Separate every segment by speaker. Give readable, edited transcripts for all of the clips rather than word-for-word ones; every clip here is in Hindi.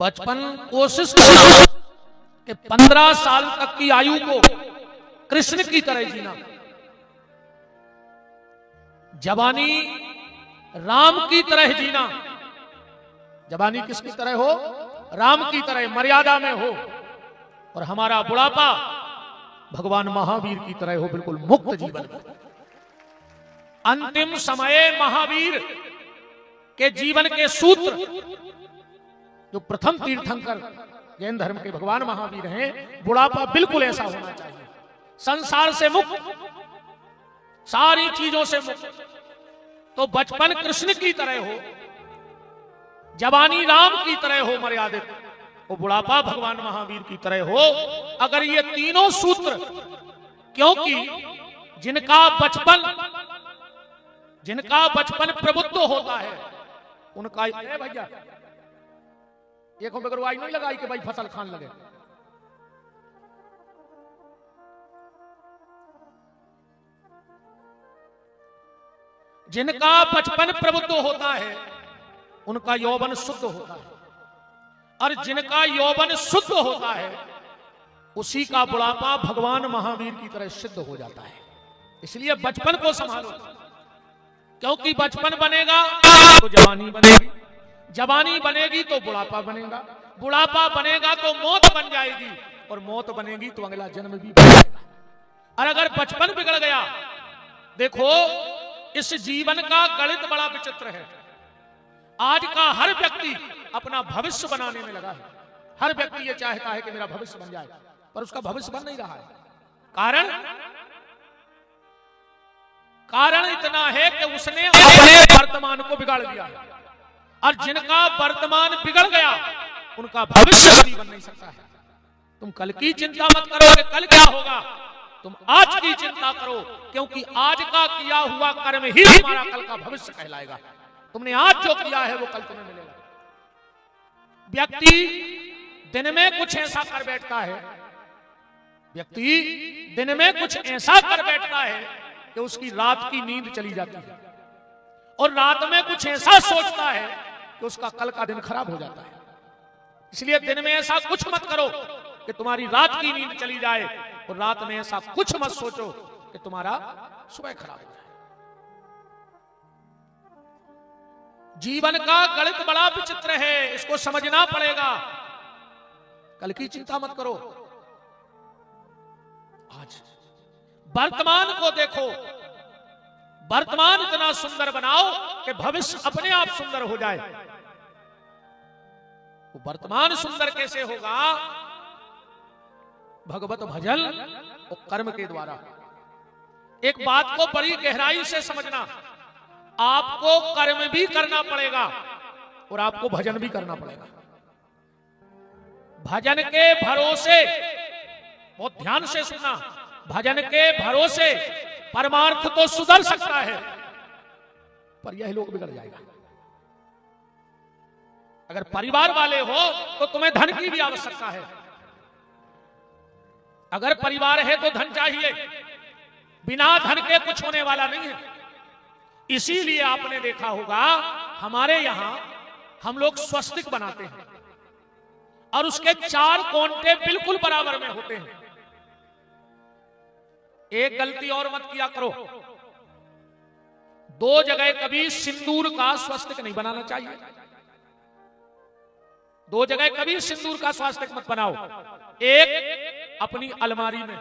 Speaker 1: बचपन कोशिश करना कि 15 साल तक की आयु को कृष्ण की तरह जीना, जवानी राम की तरह जीना। जवानी किसकी तरह हो? राम की तरह मर्यादा में हो, और हमारा बुढ़ापा भगवान महावीर की तरह हो, बिल्कुल मुक्त जीवन में। अंतिम समय महावीर के जीवन के सूत्र, जो प्रथम तीर्थंकर जैन धर्म के भगवान महावीर हैं, बुढ़ापा बिल्कुल ऐसा होना चाहिए, संसार से मुक्त, सारी चीजों से मुक्त। तो बचपन कृष्ण की तरह हो, जवानी राम की तरह हो मर्यादित, वो बुढ़ापा भगवान महावीर की तरह हो। अगर ये तीनों सूत्र, क्योंकि जिनका बचपन प्रबुद्ध होता है उनका भैया एक बगरवाई नहीं लगाई कि भाई फसल खान लगे। जिनका बचपन प्रबुद्ध होता है उनका यौवन शुद्ध होता है, और जिनका यौवन शुद्ध होता है उसी का बुढ़ापा भगवान महावीर की तरह सिद्ध हो जाता है। इसलिए बचपन को संभालो, क्योंकि बचपन बनेगा तो जवानी बनेगी, जवानी बनेगी तो बुढ़ापा बनेगा, बुढ़ापा बनेगा तो मौत बन जाएगी, और मौत बनेगी तो अगला जन्म भी बन जाएगा। और अगर बचपन बिगड़ गया, देखो इस जीवन का गणित बड़ा विचित्र है। आज का हर व्यक्ति अपना भविष्य बनाने में लगा है। हर व्यक्ति ये चाहता है कि मेरा भविष्य बन जाए, पर उसका भविष्य बन नहीं रहा है। कारण इतना है कि उसने अपने वर्तमान को बिगाड़ दिया, और जिनका वर्तमान बिगड़ गया उनका भविष्य भी बन नहीं सकता है। तुम कल की चिंता मत करो कि कल क्या होगा, तुम आज की चिंता करो, क्योंकि आज का किया हुआ कर्म ही तुम्हारा कल का भविष्य कहलाएगा। तुमने आज जो किया है वो कल तुम्हें मिलेगा। व्यक्ति दिन में कुछ ऐसा कर बैठता है, व्यक्ति दिन में कुछ ऐसा कर बैठता है कि उसकी रात की नींद चली जाती है, और रात में कुछ ऐसा सोचता है कि उसका कल का दिन खराब हो जाता है। इसलिए दिन में ऐसा कुछ मत करो कि तुम्हारी रात की नींद चली जाए, और रात में ऐसा कुछ मत सोचो कि तुम्हारा सुबह खराब हो जाए। जीवन का गणित बड़ा विचित्र है, इसको समझना पड़ेगा। कल की चिंता मत करो, आज वर्तमान को देखो, वर्तमान इतना सुंदर बनाओ कि भविष्य अपने आप सुंदर हो जाए। वो वर्तमान सुंदर कैसे होगा? भगवत भजन और कर्म के द्वारा। एक बात को बड़ी गहराई से समझना, आपको कर्म भी करना पड़ेगा और आपको भजन भी करना पड़ेगा। भजन के भरोसे, बहुत ध्यान से सुनना, भजन के भरोसे परमार्थ तो सुधर सकता है, पर यह लोग बिगड़ जाएगा। अगर परिवार वाले हो तो तुम्हें धन की भी आवश्यकता है। अगर परिवार है तो धन चाहिए, बिना धन के कुछ होने वाला नहीं है। इसीलिए आपने देखा होगा हमारे यहां हम लोग स्वस्तिक बनाते हैं, और उसके 4 कोंटे बिल्कुल बराबर में होते हैं। एक गलती और मत किया करो, 2 जगह कभी सिंदूर का स्वस्तिक नहीं बनाना चाहिए। 2 जगह कभी सिंदूर का स्वस्तिक मत बनाओ। एक अपनी अलमारी में,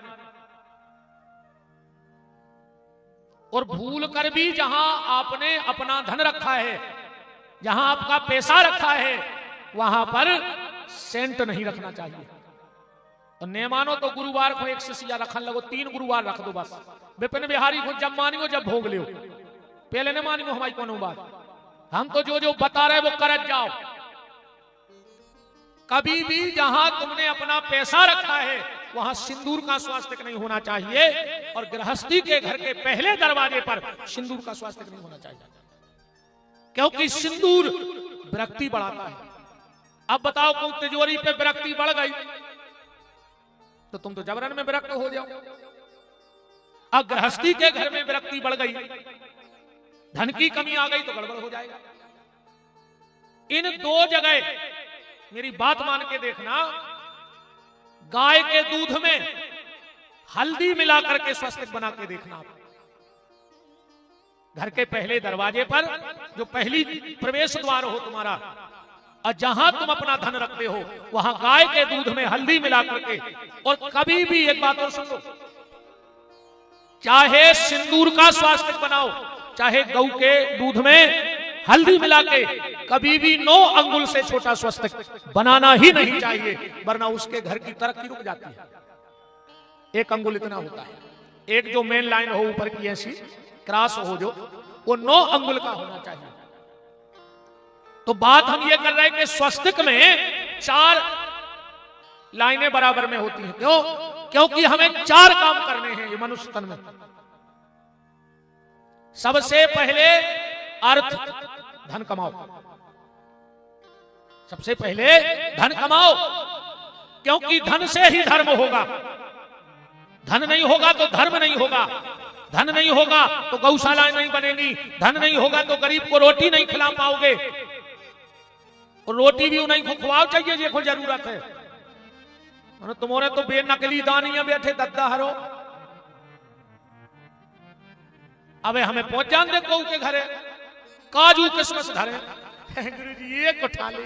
Speaker 1: और भूल कर भी जहां आपने अपना धन रखा है, जहां आपका पैसा रखा है, वहां पर सेंट नहीं रखना चाहिए। और ने मानो तो गुरुवार को एक सिसिया रखन लगो, 3 गुरुवार रख दो बस। विपिन बिहारी को जब मानियो जब भोग लियो, पहले न मानियो हमारी कोनो बात। हम तो जो जो बता रहे वो कर जाओ। कभी भी जहां तुमने अपना पैसा रखा है वहां सिंदूर का स्वास्तिक नहीं होना चाहिए, और गृहस्थी के घर के पहले दरवाजे पर सिंदूर का स्वास्तिक नहीं होना चाहिए, क्योंकि सिंदूर विरक्ति बढ़ाता है। अब बताओ कोई तिजोरी पे विरक्ति बढ़ गई तो तुम तो जबरन में विरक्त हो जाओ। अब गृहस्थी के घर में विरक्ति बढ़ गई, धन की कमी आ गई तो गड़बड़ हो जाएगा। इन 2 जगह मेरी बात मान के देखना, गाय के दूध में हल्दी मिला करके स्वस्तिक बना के देखना। घर के पहले दरवाजे पर जो पहली प्रवेश द्वार हो तुम्हारा, और जहां तुम अपना धन रखते हो वहां गाय के दूध में हल्दी मिला करके, और कभी भी एक बात और सुनो, चाहे सिंदूर का स्वास्तिक बनाओ, चाहे गौ के दूध में हल्दी मिला के, कभी भी 9 अंगुल से छोटा स्वस्तिक बनाना ही नहीं चाहिए, वरना उसके घर की तरक्की रुक जाती है। 1 अंगुल इतना होता है, एक जो मेन लाइन हो ऊपर की ऐसी क्रॉस हो जो, वो 9 अंगुल का होना चाहिए। तो बात हम ये कर रहे हैं कि स्वस्तिक में 4 लाइनें बराबर में होती हैं। क्यों? क्योंकि हमें 4 काम करने हैं ये मनुष्य तन में। सबसे पहले अर्थ, धन कमाओ। सबसे पहले धन कमाओ, क्योंकि धन से ही धर्म होगा। धन नहीं होगा तो धर्म नहीं होगा, धन नहीं होगा तो गौशालाएं नहीं बनेंगी, धन नहीं होगा तो गरीब को रोटी नहीं खिला पाओगे, और रोटी भी उन्हीं को खुआओ चाहिए जिनको जरूरत है। तुम्हारे तो बेनकली दानियां बैठे दद्दा हरो। अबे हमें पहुंच जान दे कऊ के घरे काजू किशमिश धरे, गुरुजी एक उठा ले,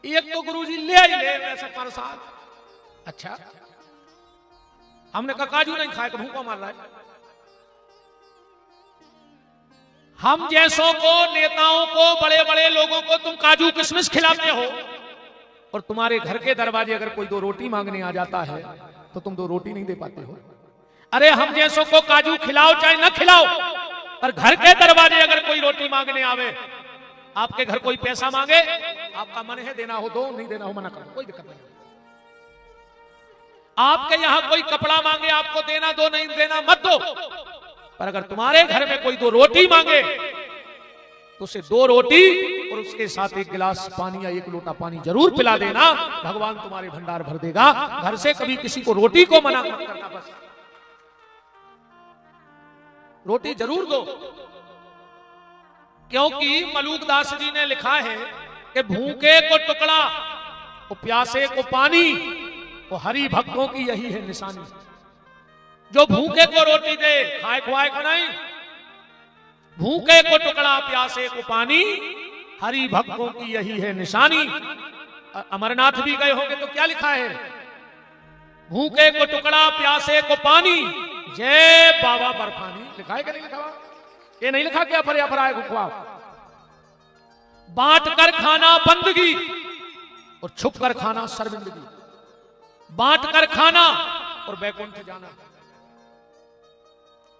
Speaker 1: एक तो गुरुजी ले ही ले वैसे प्रसाद। अच्छा, हमने कहा काजू नहीं खाए तो भूखा मार रहा है। हम जैसों को, नेताओं को, बड़े बड़े लोगों को तुम काजू किशमिश खिलाते हो, और तुम्हारे घर के दरवाजे अगर कोई 2 रोटी मांगने आ जाता है तो तुम 2 रोटी नहीं दे पाते हो। अरे हम जैसों को काजू खिलाओ चाहे ना खिलाओ, पर घर के दरवाजे अगर कोई रोटी मांगने आवे, आपके घर कोई पैसा मांगे, आपका मन है देना हो दो, नहीं देना हो मना करो, कोई दिक्कत नहीं। आपके यहां कोई कपड़ा मांगे, आपको देना दो, नहीं देना मत दो, पर अगर तुम्हारे घर में कोई 2 रोटी मांगे तो उसे 2 रोटी और उसके साथ 1 गिलास पानी या 1 लोटा पानी जरूर पिला देना। भगवान तुम्हारे भंडार भर देगा। घर से कभी किसी को रोटी को मना मत करना, बस रोटी जरूर दो। क्योंकि मलूकदास जी ने लिखा है कि भूखे को टुकड़ा और प्यासे को पानी, वो हरि भक्तों की यही है निशानी। जो भूखे को रोटी दे, खाए खुआए को नहीं, भूखे को टुकड़ा प्यासे को पानी, हरि भक्तों की यही है निशानी। अमरनाथ भी गए होंगे तो क्या लिखा है? भूखे को टुकड़ा प्यासे को पानी, जय बाबा बर्फानी। लिखा है कि नहीं लिखा? ये नहीं लिखा क्या फरे फराए को खुआओ। बांट कर खाना बंदगी और छुप कर खाना शर्मिंदगी। बांट कर खाना और बैकुंठ जाना।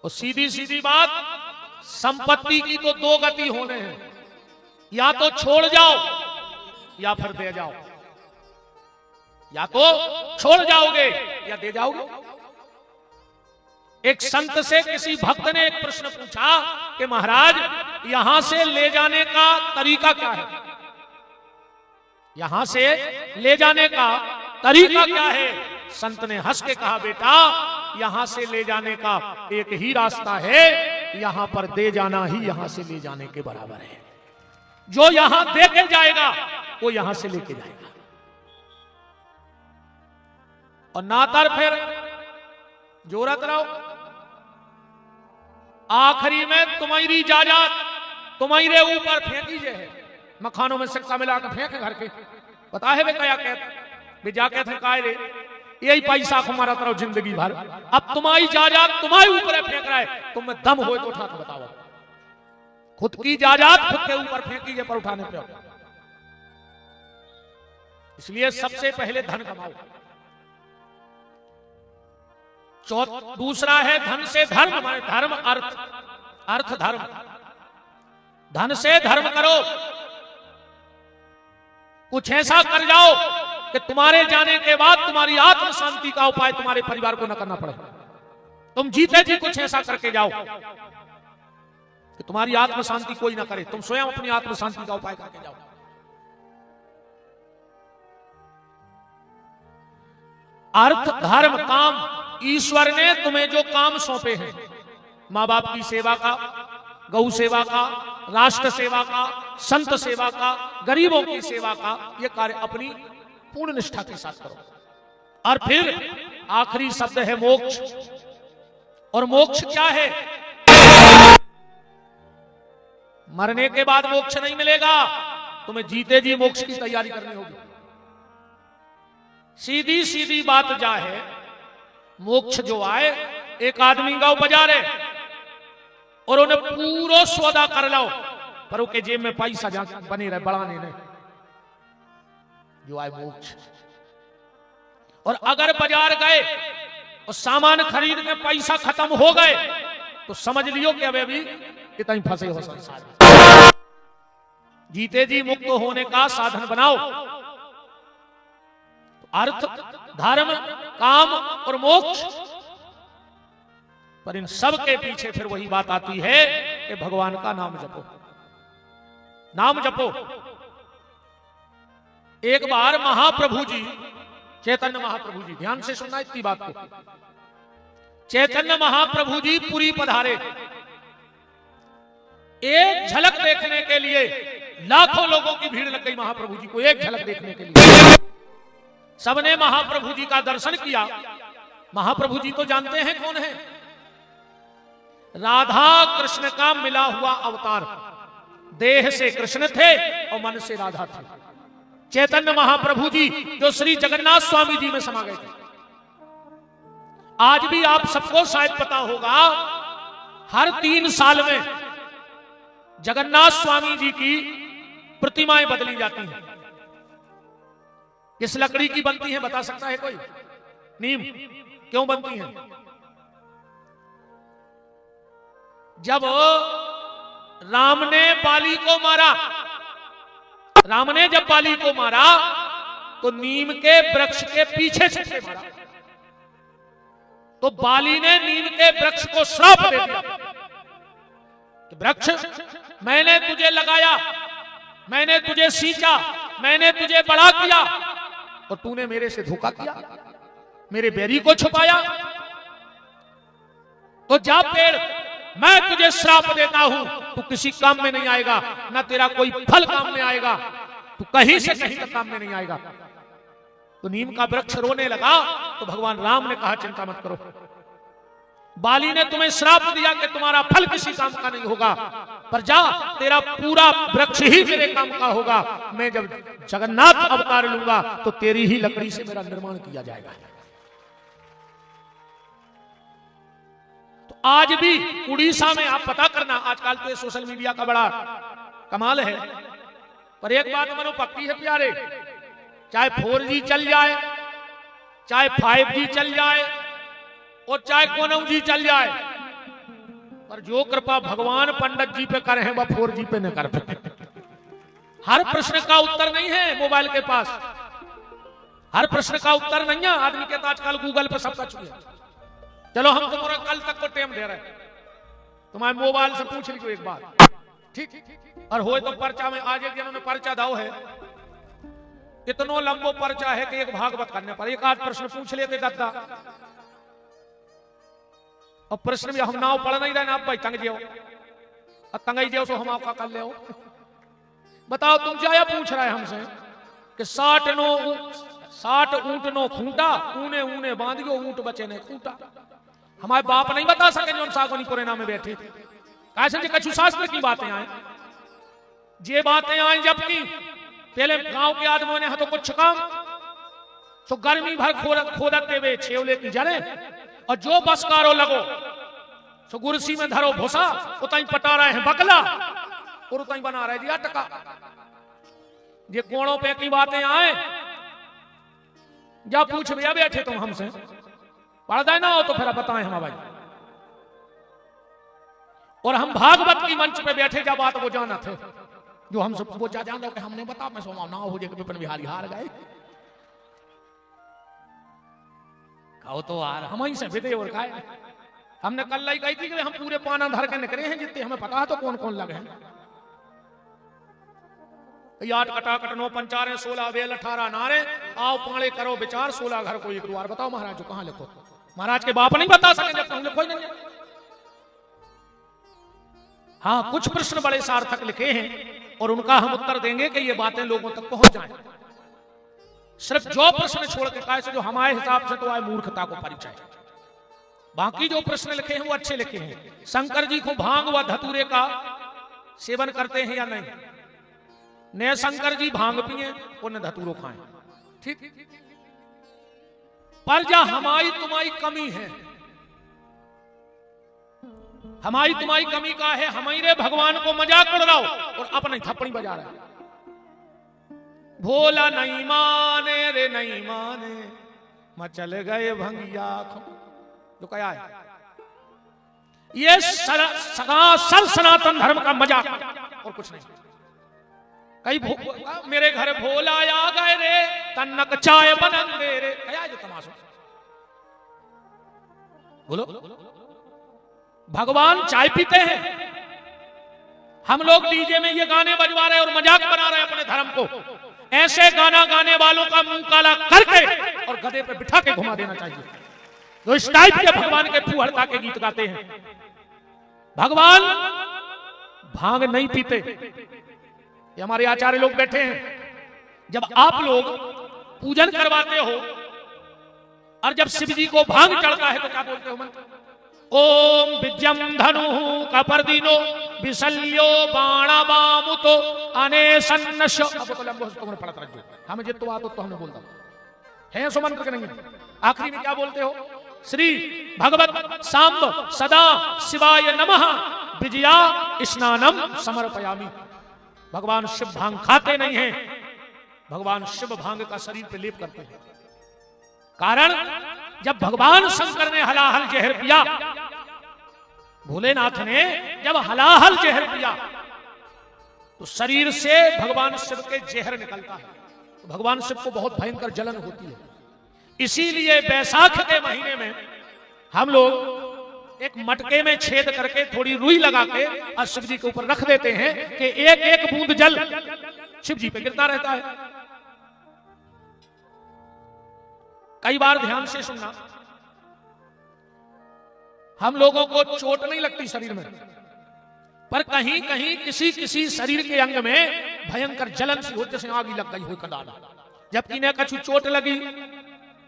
Speaker 1: और सीधी सीधी बात, संपत्ति की तो 2 गति होने हैं, या तो छोड़ जाओ या फिर दे जाओ। या तो छोड़ जाओगे या दे जाओगे। एक संत से किसी भक्त ने एक प्रश्न पूछा कि महाराज यहां से ले जाने का तरीका क्या है? यहां से ले जाने का तरीका क्या है? संत ने हंस के कहा, बेटा यहां से ले जाने का एक ही रास्ता है, यहां पर दे जाना ही यहां से ले जाने के बराबर है। जो यहां दे के जाएगा वो यहां से लेके जाएगा। और नातर फिर जोरत रहो। आखिरी में तुम्हारी जायदाद तुम्हारे ऊपर फेंकी जे है। मखानों में सिक्का मिलाकर फेंके घर के, पता है वे क्या कहते? वे जाके थे काय रे, यही पैसा हमारा तरफ जिंदगी भर, अब तुम्हारी जायदाद तुम्हारे ऊपर फेंक रहा है, तुम में दम हो तो उठा के बताओ। खुद की जायदाद खुद के ऊपर फेंकी जे पर उठाने पे। इसलिए सबसे पहले धन कमाओ। दूसरा है धन से धर्म, माने धर्म अर्थ, अर्थ धर्म। धन से धर्म करो। कुछ ऐसा कर जाओ कि तुम्हारे जाने के बाद तुम्हारी आत्म शांति का उपाय तुम्हारे परिवार को न करना पड़े। तुम जीते जी कुछ ऐसा करके जाओ कि तुम्हारी आत्म शांति कोई ना करे, तुम स्वयं अपनी आत्म शांति का उपाय करके जाओ। अर्थ धर्म काम, ईश्वर ने तुम्हें जो काम सौंपे हैं, माँ बाप की सेवा का, गौ सेवा का, राष्ट्र सेवा का, संत सेवा का, गरीबों की सेवा का ये कार्य अपनी पूर्ण निष्ठा के साथ करो। और फिर आखिरी शब्द है मोक्ष। और मोक्ष क्या है? मरने के बाद मोक्ष नहीं मिलेगा, तुम्हें जीते जी मोक्ष की तैयारी करनी होगी। सीधी सीधी बात जा है, मोक्ष जो आए, एक आदमी गांव बाजारे और उन्हें पूरा सौदा कर लो, पर उसके जेब में पैसा जा बने रहे, बढ़ाने नहीं, जो आए मोक्ष। और अगर बाजार गए और सामान खरीद में पैसा खत्म हो गए तो समझ लियो कि अबे भी इतना ही फंसे हो संसार में। जीते जी मुक्त होने का साधन बनाओ। अर्थ, धर्म, काम और मोक्ष, पर इन सब के पीछे फिर वही बात आती है कि भगवान का नाम जपो, नाम जपो। एक बार महाप्रभु जी, चैतन्य महाप्रभु जी, ध्यान से सुनना इतनी बात को, चैतन्य महाप्रभु जी पुरी पधारे। एक झलक देखने के लिए लाखों लोगों की भीड़ लग गई महाप्रभु जी को, एक झलक देखने के लिए। सबने महाप्रभु जी का दर्शन किया। महाप्रभु जी तो जानते हैं कौन है, राधा कृष्ण का मिला हुआ अवतार। देह से कृष्ण थे और मन से राधा थे। चैतन्य महाप्रभु जी जो श्री जगन्नाथ स्वामी जी में समा गए थे। आज भी आप सबको शायद पता होगा, हर 3 साल में जगन्नाथ स्वामी जी की प्रतिमाएं बदली जाती हैं। किस लकड़ी की बनती है बता सकता है कोई? नीम। क्यों बनती हैं? जब राम ने बाली को मारा, राम ने जब बाली को मारा तो नीम के वृक्ष के पीछे से मारा, तो बाली ने नीम के वृक्ष को श्राप दे दिया कि वृक्ष, मैंने तुझे लगाया, मैंने तुझे सींचा, मैंने तुझे बड़ा किया और तूने मेरे से धोखा किया, मेरे बैरी को छुपाया। तो जा पेड़, मैं तुझे श्राप देता हूं, तू किसी काम में नहीं आएगा, ना तेरा कोई फल काम में आएगा, तू कहीं से कहीं तक काम में नहीं आएगा। तो नीम का वृक्ष रोने लगा तो भगवान राम ने कहा चिंता मत करो, बाली ने तुम्हें श्राप दिया कि तुम्हारा फल किसी काम का नहीं होगा, पर जा तेरा पूरा वृक्ष ही मेरे काम का होगा। मैं जब जगन्नाथ अवतार लूंगा तो तेरी ही लकड़ी से मेरा निर्माण किया जाएगा। तो आज भी उड़ीसा में, आप पता करना, आजकल तो सोशल मीडिया का बड़ा कमाल है, पर एक बात मानो पक्की है प्यारे, चाहे 4G चल जाए, चाहे 5G चल जाए और चाहे कोनौजी चल जाए, पर जो कृपा भगवान पंडित जी पे करे हैं वह 4G पे न कर पाए। हर प्रश्न का उत्तर नहीं है मोबाइल के पास, हर प्रश्न का उत्तर नहीं है। आदमी कहता आजकल गूगल पे सब कुछ है। चलो हम तुम्हारा कल तक को टाइम दे रहे हैं, तुम्हारे मोबाइल से पूछ लीजिए एक बार, ठीक? और हो तो पर्चा में आज एक जिन्होंने पर्चा दाओ है, इतना लंबो पर्चा है कि एक भागवत करने पर एक आध प्रश्न पूछ लेते दादा, और प्रश्न भी हम नाव पढ़ नहीं रहे ना, आप भाई तंग जियो, और तंगई जियो सो हम आपका कर ले। बताओ तुम जाया पूछ रहा है हमसे कि 60 ऊंट नो खूंटा, ऊने ऊने बांधियो ऊंट बचे ने खूंटा। हमारे बाप नहीं बता सके जो सागोनी पुरेना में बैठे थे, कैसे कछु शास्त्र की बातें आए, ये बातें आए जबकि पहले गांव के आदमियों ने तो कुछ काम तो गर्मी भर खोदते हुए छेवले की जड़े, और जो बसकारो लगो तो गुरसी में धरो भूसा, उताई पटा रहे हैं बकला और उताई बना रहे जी अटका। ये कोणों पे की बातें आए, जा पूछ भैया बैठे तुम हमसे, पढ़ ना हो तो फिर बताएं हम भाई। और हम भागवत की मंच पे बैठे, जब बात वो जाना थे जो हमसे वो जान कि हमने बता, मैं सोमा ना हो जाए विपिन बिहारी हार गए, कहो तो यार हम ही से विदे और खाए। हमने कल लाई कही थी कि हम पूरे पाना धर के निकले हैं, जितने हमें पता है तो कौन कौन लगे हैं। 8 कटाकट 9 पंचारे 16 वेल 18 नारे, आओ पाले करो विचार 16 घर को एक द्वार। बताओ महाराज जो कहां लिखो, महाराज के बाप नहीं बता सके जब तक लिखो ही नहीं। हाँ कुछ प्रश्न बड़े सार्थक लिखे हैं और उनका हम उत्तर देंगे कि ये बातें लोगों तक पहुंच जाएं। सिर्फ जो प्रश्न छोड़ के कहा से जो हमारे हिसाब से तो आए मूर्खता को परिचय, बाकी जो प्रश्न लिखे हैं वो अच्छे लिखे हैं। शंकर जी को भांग व धतूरे का सेवन करते हैं या नहीं? न शंकर जी भांग पिए और न धतूरो खाएं, ठीक। पर जा हमारी तुम्हारी कमी है, हमारी तुम्हारी कमी का है, हमारे भगवान को मजाक उड़ रहा हो और अपने थप्पड़ी बजा रहा है। भोला नहीं माने रे नहीं माने, मचल गए भंगिया जो क्या है, ये सर सनातन धर्म का मजाक और कुछ नहीं। कई मेरे घर भोला आ गए रे, तन्नक चाय बनन दे रे, क्या जो तमाशा। बोलो, भगवान चाय पीते हैं, हम लोग डीजे में ये गाने बजवा रहे और मजाक बना रहे अपने धर्म को। ऐसे गाना गाने वालों का मुंह काला करके और गधे पे बिठा के घुमा देना चाहिए, जो इस टाइप के भगवान के फूहड़ता के गीत गाते हैं। भगवान भांग नहीं पीते, ये हमारे आचार्य लोग बैठे हैं। जब आप लोग पूजन करवाते हो और जब शिव जी को भांग चढ़ता है तो क्या बोलते हो मंत्र? ओम विजयम धनु कपर्दिनो विशल्यो बाणा बामुतो अनेसन्नशो। अब तो लंबो तुमने पढ़ा रखो, हमें जितो आतो तो हमने बोल दो है सो मंत्र के नहीं। आखिरी में क्या बोलते हो? श्री भगवत सांब सदा शिवाय नमः विजया स्नानम समर्पयामि। भगवान शिव भांग खाते नहीं हैं, भगवान शिव भांग का शरीर पे लेप करते हैं। कारण जब भगवान शंकर ने हलाहल जहर पिया, भोलेनाथ ने जब हलाहल जहर पिया तो शरीर से भगवान शिव के जहर निकलता है, तो भगवान शिव को बहुत भयंकर जलन होती है। इसीलिए बैसाख के महीने में हम लोग एक मटके में छेद करके थोड़ी रुई लगा के और शिव जी के ऊपर रख देते हैं कि एक एक बूंद जल शिव जी पे गिरता रहता है। कई बार ध्यान से सुनना, हम लोगों को चोट नहीं लगती शरीर में, पर कहीं कहीं किसी किसी शरीर के अंग में भयंकर जलन सी होती, जैसे आग लग गई हो कदाना, जबकि न कछु चोट लगी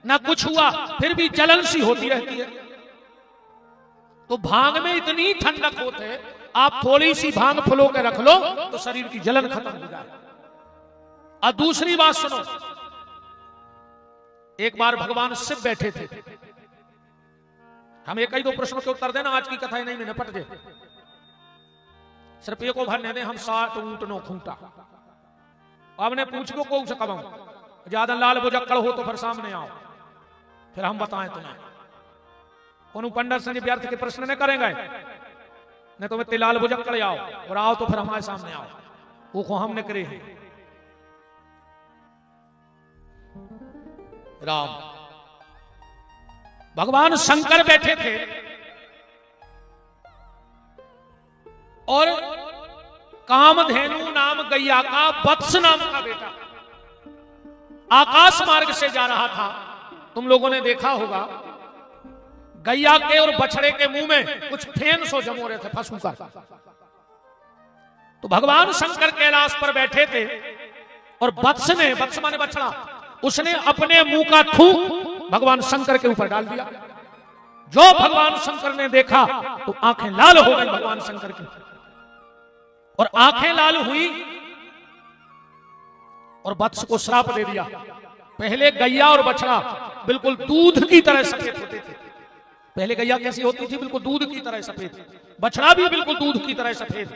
Speaker 1: ना कुछ हुआ, फिर भी जलन सी होती रहती है। तो भांग में इतनी ठंडक होती है, आप थोड़ी सी भांग फुलो के रख लो तो शरीर की जलन खत्म हो जाए। और दूसरी बात सुनो, एक बार भगवान शिव बैठे थे, हम एक ही दो प्रश्नों के उत्तर देना, आज की कथा नहीं में निपट गए। सिर्फ एक को भरने दे, हम 60 ऊंट नो खूंटा। आपने पूछ लो को से कब ज्यादा लाल बुजक्कड़ हो तो फिर सामने आओ, फिर हम बताएं तुम्हें। कौन पंडित से व्यर्थ के प्रश्न नहीं करेंगे, नहीं तो मैं लाल बुजक्कड़ आओ और आओ तो फिर हमारे सामने आओ, वो को हमने करे हैं। राम भगवान शंकर बैठे थे और कामधेनु नाम गैया का वत्स नाम का बेटा आकाश मार्ग से जा रहा था। तुम लोगों ने देखा होगा, गैया के और बछड़े के मुंह में कुछ फेन सो जम हो रहे थे फंसू का। तो भगवान शंकर कैलाश पर बैठे थे और वत्स ने, वत्स माने बछड़ा, उसने अपने मुंह का थूक भगवान शंकर के ऊपर डाल दिया। जो भगवान शंकर ने देखा तो आंखें लाल हो गई भगवान शंकर की, और आंखें लाल हुई और वत्स को श्राप दे दिया। पहले गैया और बछड़ा बिल्कुल दूध की तरह सफेद होते थे। पहले गैया कैसी होती थी? बिल्कुल दूध की तरह सफेद, बछड़ा भी बिल्कुल दूध की तरह सफेद।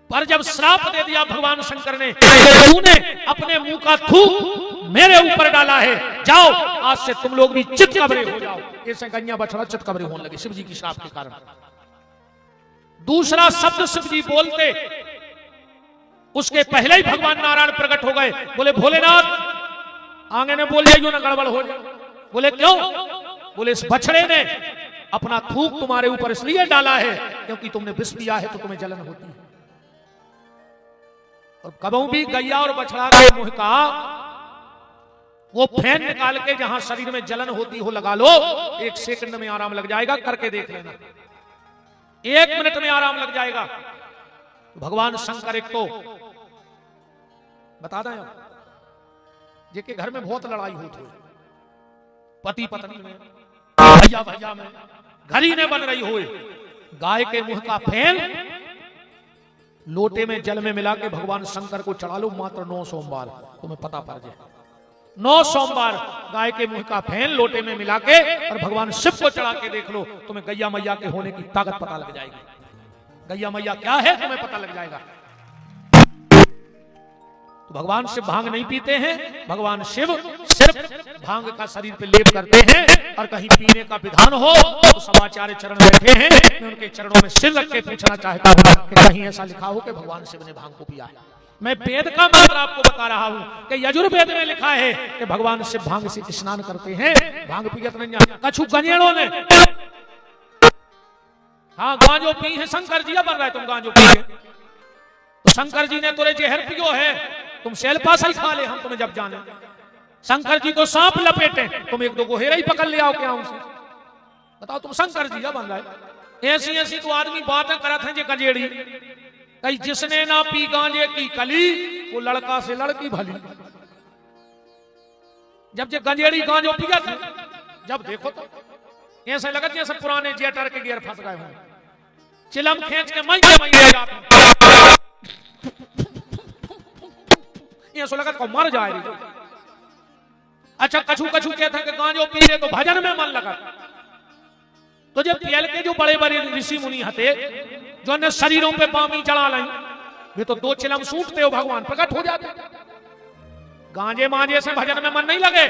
Speaker 1: पर जब श्राप दे दिया भगवान शंकर ने, तूने अपने मुंह का थूक मेरे ऊपर डाला है, जाओ आज से तुम लोग भी चितकबरे हो जाओ। ऐसे गैया बछड़ा चितकबरे होने लगे शिव जी की श्राप के कारण। दूसरा शब्द शिव जी बोलते उसके पहले ही भगवान नारायण प्रकट हो गए। बोले भोलेनाथ आगे ने बोल जाइयो ना गड़बड़ हो जाए। बोले क्यों? बोले इस बछड़े ने अपना थूक तुम्हारे ऊपर इसलिए डाला है क्योंकि तुमने विष पिया है तो तुम्हें जलन होती है। और कबहू भी गैया और बछड़ा के मुंह का वो फैन निकाल के जहां शरीर में जलन होती हो लगा लो, 1 सेकंड में आराम लग जाएगा। करके देख लेना, 1 मिनट में आराम लग जाएगा। भगवान शंकर एक तो बता दें जिनके घर में बहुत लड़ाई होती है, पति पत्नी में, भैया भैया में, घर ही ने बन रही हो, गाय के मुंह का फेन लोटे में जल में मिला के भगवान शंकर को चढ़ा लो, मात्र 9 सोमवार, तुम्हें पता पड़ जाए। 9 सोमवार गाय के मुंह का फेन लोटे में मिला के और भगवान शिव को चढ़ा के देख लो, तुम्हें गैया मैया के होने की ताकत पता लग जाएगी। गैया मैया क्या है तुम्हें पता लग जाएगा। तो भगवान शिव भांग नहीं पीते हैं, भगवान शिव सिर्फ भांग का शरीर पे लेप करते हैं। और कहीं पीने का विधान हो तो समाचार्य चरण बैठे हैं, मैं उनके चरणों में सिर रख के पूछना चाहता हूं कि कहीं ऐसा लिखा हो कि भगवान शिव ने भांग को पिया है। मैं वेद का मंत्र आपको बता रहा हूं कि यजुर्वेद में लिखा है कि भगवान शिव भांग से स्नान करते हैं, भांग पियत नहीं। कछु गंजेड़ों ने हाँ गांजो पी है, शंकर जी बन रहा है तुम गांजो पी है, तो शंकर जी ने तुरे जहर पियो है, तुम सेल्फासल खा ले, हम तुम्हें जब जाने। शंकर जी तो सांप लपेटे, तुम 1-2 गोहेरा ही पकड़ ले आओ क्या उनसे, बताओ तुम शंकर जी बन रहा है। ऐसी ऐसी तो आदमी बातें करते हैं जे गंजेड़ी, कहीं जिसने ना पी गांजे की कली वो लड़का से लड़की भली। जब जे गंजेड़ी गांजो पिया थे, जब देखो तो ऐसे लगा जैसे पुराने जेटर के गियर फंस गए हों, चिलम खींच के मई जाते ऐसा लगा को मर जाए। अच्छा कछु कछु कहते हैं कि गांजो पी ले तो भजन में मन लगा, तो जब पियल के जो बड़े बड़े ऋषि मुनि हते जो ने शरीरों पे पामी चढ़ा लाई, वे तो 2 चिलम सूटते हो भगवान प्रकट हो जाते। गांजे मांजे से भजन में मन नहीं लगे,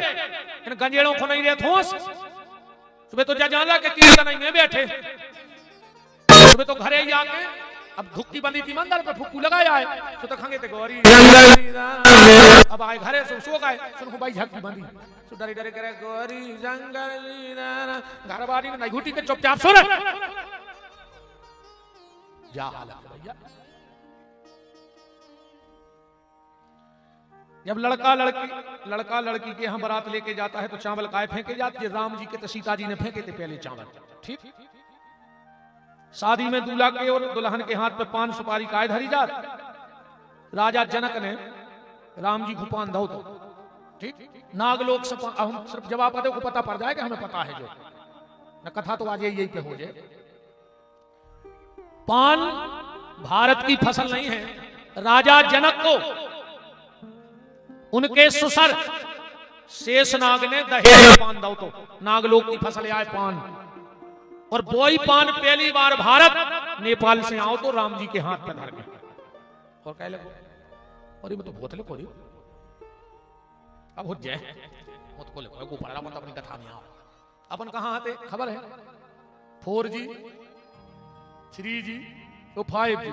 Speaker 1: इन गंजेड़ों को नहीं रहे ठोस, सुबह तो जाना के कीर्तन नहीं में बैठे, सुबह तो घरे ही आके अब धुक्की बंदी थी मंदिर पे फुक्कू लगाया है, तो खंगे थे गौरी अब आए घरे सो गए, सुनको भाई झक्की बंदी तो डरे डरे करे गौरी जंगल घर बारी नहीं घुटी के चुपचाप सो रहे जा हालत भैया। जब लड़का लड़की के यहाँ बारात लेके जाता है तो चावल काय फेंके जाते हैं, राम जी के तो सीता जी ने फेंके थे पहले चावल, ठीक। शादी में दूल्हा के और दुल्हन के हाथ पे पान सुपारी काय धरी जात, राजा जनक ने राम जी को पान दो तो ठीक, नागलोक से हम सिर्फ जवाब को पता पड़ जाएगा, हमें पता है जो न कथा तो आज यही पे हो जाए। पान भारत की फसल नहीं है, राजा जनक को उनके सुसर शेषनाग ने दहेज में पान दो तो नागलोक की फसल आए पान, और बोई पान पहली बार भारत नेपाल से आओ तो राम जी के हाथ पे धर गए और कह लगे और ये तो बोतले कोरी अब हो जाए मत को ले को पड़ा मत अपनी कथा में आओ। अपन कहां आते खबर है, 4G 3G तो 5G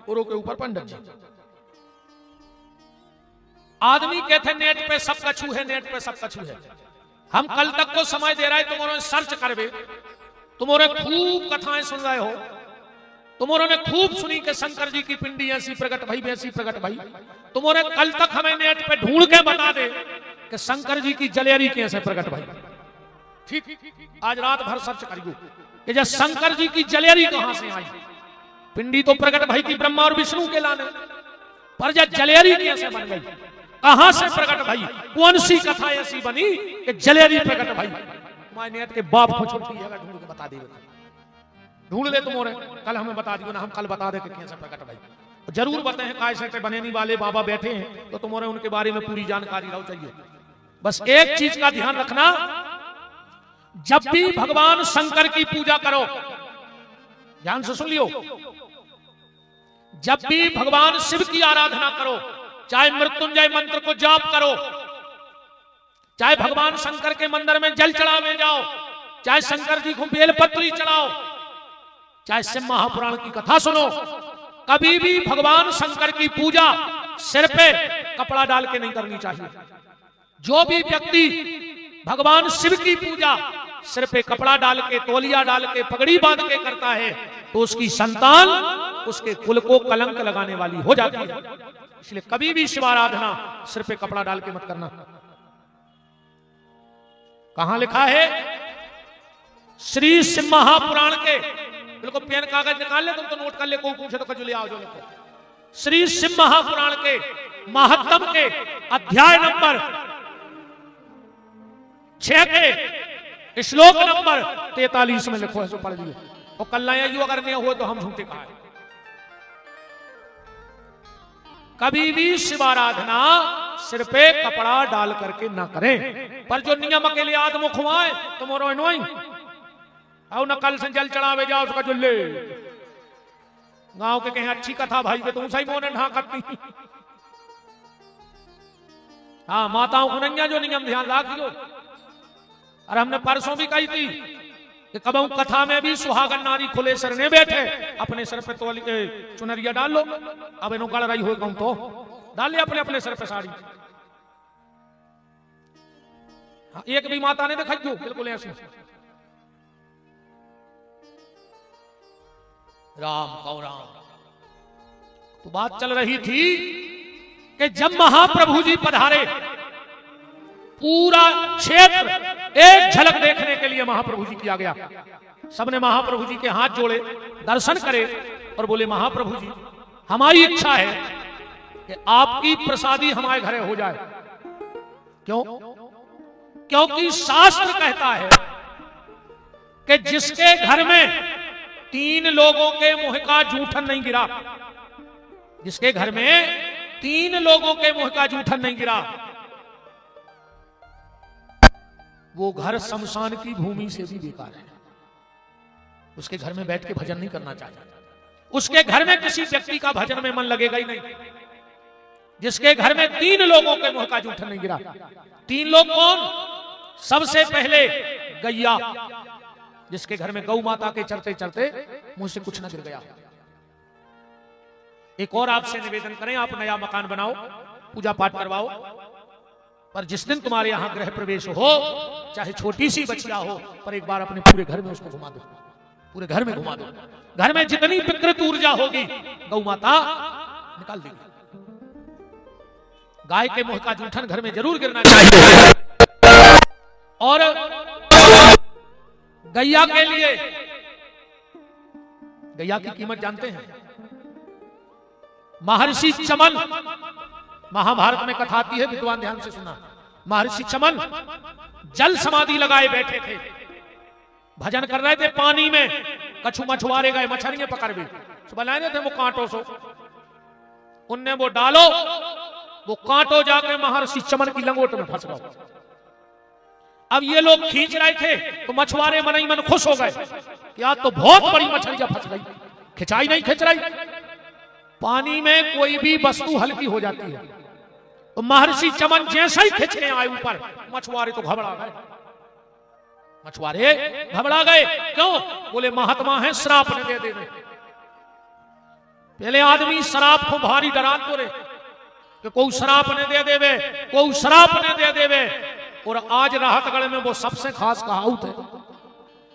Speaker 1: और के ऊपर पंडित जी। आदमी कहते नेट पे सब कछु है, नेट पे सब कछु है। हम कल तक को समय दे रहा है, तुम्हारे सर्च करवे, तुम्हारे खूब कथाएं सुन रहे हो, तुम्हारे ने खूब सुनी कि शंकर जी की पिंडी ऐसी प्रकट भाई वैसी प्रकट भाई। तुम्हारे कल तक हमें नेट पे ढूंढ के बता दे कि शंकर जी की जलेरी कैसे प्रकट भाई, ठीक। आज रात भर सर्च करियो कि जब शंकर जी की जलेरी कहां से आई। पिंडी तो प्रकट भाई की ब्रह्मा और विष्णु के लाने, पर जब जलेरी कैसे बन गई, कहां से प्रकट भाई, कौन सी कथा ऐसी बनी कि जलेरी प्रकट भाई। तुम्हारे नेट के बाप को छोटी है, ढूंढ के बता दे, ढूंढ ले तुम्हारे, कल हमें बता दियो ना, हम कल बता दे कि कैसे प्रकट भाई। जरूर बताएं कैसे बनेनी वाले बाबा बैठे हैं तो तुम्हारे उनके बारे में पूरी जानकारी रहो चाहिए। बस एक चीज का ध्यान रखना, जब भी भगवान शंकर की पूजा करो, ध्यान से सुन लियो, जब भी भगवान शिव की आराधना करो, चाहे मृत्युंजय मंत्र को जाप करो, चाहे भगवान शंकर के मंदिर में जल चढ़ावे जाओ, चाहे शंकर जी को बेलपत्री चढ़ाओ, चाहे शिव महापुराण की कथा सुनो, कभी भी भगवान शंकर की पूजा सिर पे कपड़ा डाल के नहीं करनी चाहिए। जो भी व्यक्ति भगवान शिव की पूजा सिर पे कपड़ा डाल के, तौलिया डाल के, पगड़ी बांध के करता है तो उसकी संतान उसके कुल को कलंक लगाने वाली हो जाती है। इसलिए कभी भी शिव आराधना सिर पे कपड़ा डाल के मत करना। कहां लिखा है? श्री शिव महापुराण के, बिल्कुल पेन कागज निकाल ले, तुम तो नोट कर ले, को पूछे तो कजू ले आओ जो लिखो। श्री शिव महापुराण के महात्म के अध्याय नंबर 6 के श्लोक नंबर 43 में लिखो है, सो पढ़ लिए। और कल यू अगर नहीं हो तो हम झूठे कहा। कभी भी शिवाराधना सिर पे कपड़ा डाल करके ना करें, पर जो नियम के लिए आदमुख हुआए तो मोरो इनवाई और न कल से जल चढ़ावे जाओ उसका जुल्ले गांव के कहीं अच्छी कथा भाई के तुम सही मोने ढाकती। हाँ, माताओं खुनैया जो नियम ध्यान रखियो। और हमने परसों भी कही थी कि कबहू कथा में भी सुहागन नारी खुले सर ने बैठे, अपने सर पे तोली चुनरिया डाल लो। अब इन्हों गड़ रही हो कहूं तो डाल लिया अपने अपने सर पे साड़ी। हाँ, एक भी माता ने देखा क्यों, बिल्कुल ऐसे। राम गौराम। तो बात चल रही थी कि जब महाप्रभु जी पधारे, पूरा क्षेत्र एक झलक देखने के लिए महाप्रभु जी किया गया। सबने महाप्रभु जी के हाथ जोड़े, दर्शन करे और बोले महाप्रभु जी हमारी इच्छा है कि आपकी प्रसादी हमारे घरे हो जाए। क्यों? क्योंकि शास्त्र कहता है कि जिसके घर में 3 लोगों के मुंह का जूठन नहीं गिरा, जिसके घर में 3 लोगों के मुंह का जूठन नहीं गिरा, वो घर शमशान की भूमि से भी बेकार है। उसके घर में बैठ के भजन नहीं करना चाहिए। उसके घर में किसी व्यक्ति का भजन में मन लगेगा ही नहीं। जिसके घर में 3 लोगों के मुंह का जूठन नहीं गिरा। 3 लोग कौन? सबसे पहले गैया, जिसके घर में गौ माता के चलते चलते मुंह से कुछ न गिर गया। एक और आपसे निवेदन करें, आप नया मकान बनाओ, पूजा पाठ करवाओ, पर जिस दिन तुम्हारे यहां गृह प्रवेश हो, चाहे छोटी सी बच्चिया हो, पर एक बार अपने पूरे घर में उसको घुमा दो, पूरे घर में घुमा दो। घर में जितनी विकृत ऊर्जा होगी गौ माता निकाल देगी। गाय के मुंह का जूठन घर में जरूर गिरना चाहिए। और गैया के लिए, गैया की कीमत जानते हैं? महर्षि चमन, महाभारत में कथा आती है, विद्वान ध्यान से सुना। महर्षि चमन जल समाधि लगाए बैठे थे, भजन कर रहे थे पानी में। कछु मछुआरे गए, मछलियां पकड़ भी बनाए थे वो कांटों से, उनने वो डालो, वो कांटो जाके महर्षि चमन की लंगोट में फंस गए। अब ये लोग खींच रहे थे तो मछुआरे मन ही मन खुश हो गए कि आज तो बहुत बड़ी मछलियां फंस गई। खिंचाई नहीं खिंच रही, पानी में कोई भी वस्तु हल्की हो जाती है। तो महर्षि चमन जैसे ही खिंचने आए ऊपर, मछुआरे तो घबरा गए। मछुआरे घबरा गए, क्यों? बोले महात्मा है, श्राप ने दे देवे। पहले आदमी श्राप को भारी डरान तो रहे कि कोई श्राप ने दे देवे, कोई श्राप ने दे देवे। और आज राहतगढ़ में वो सबसे खास कहावत है,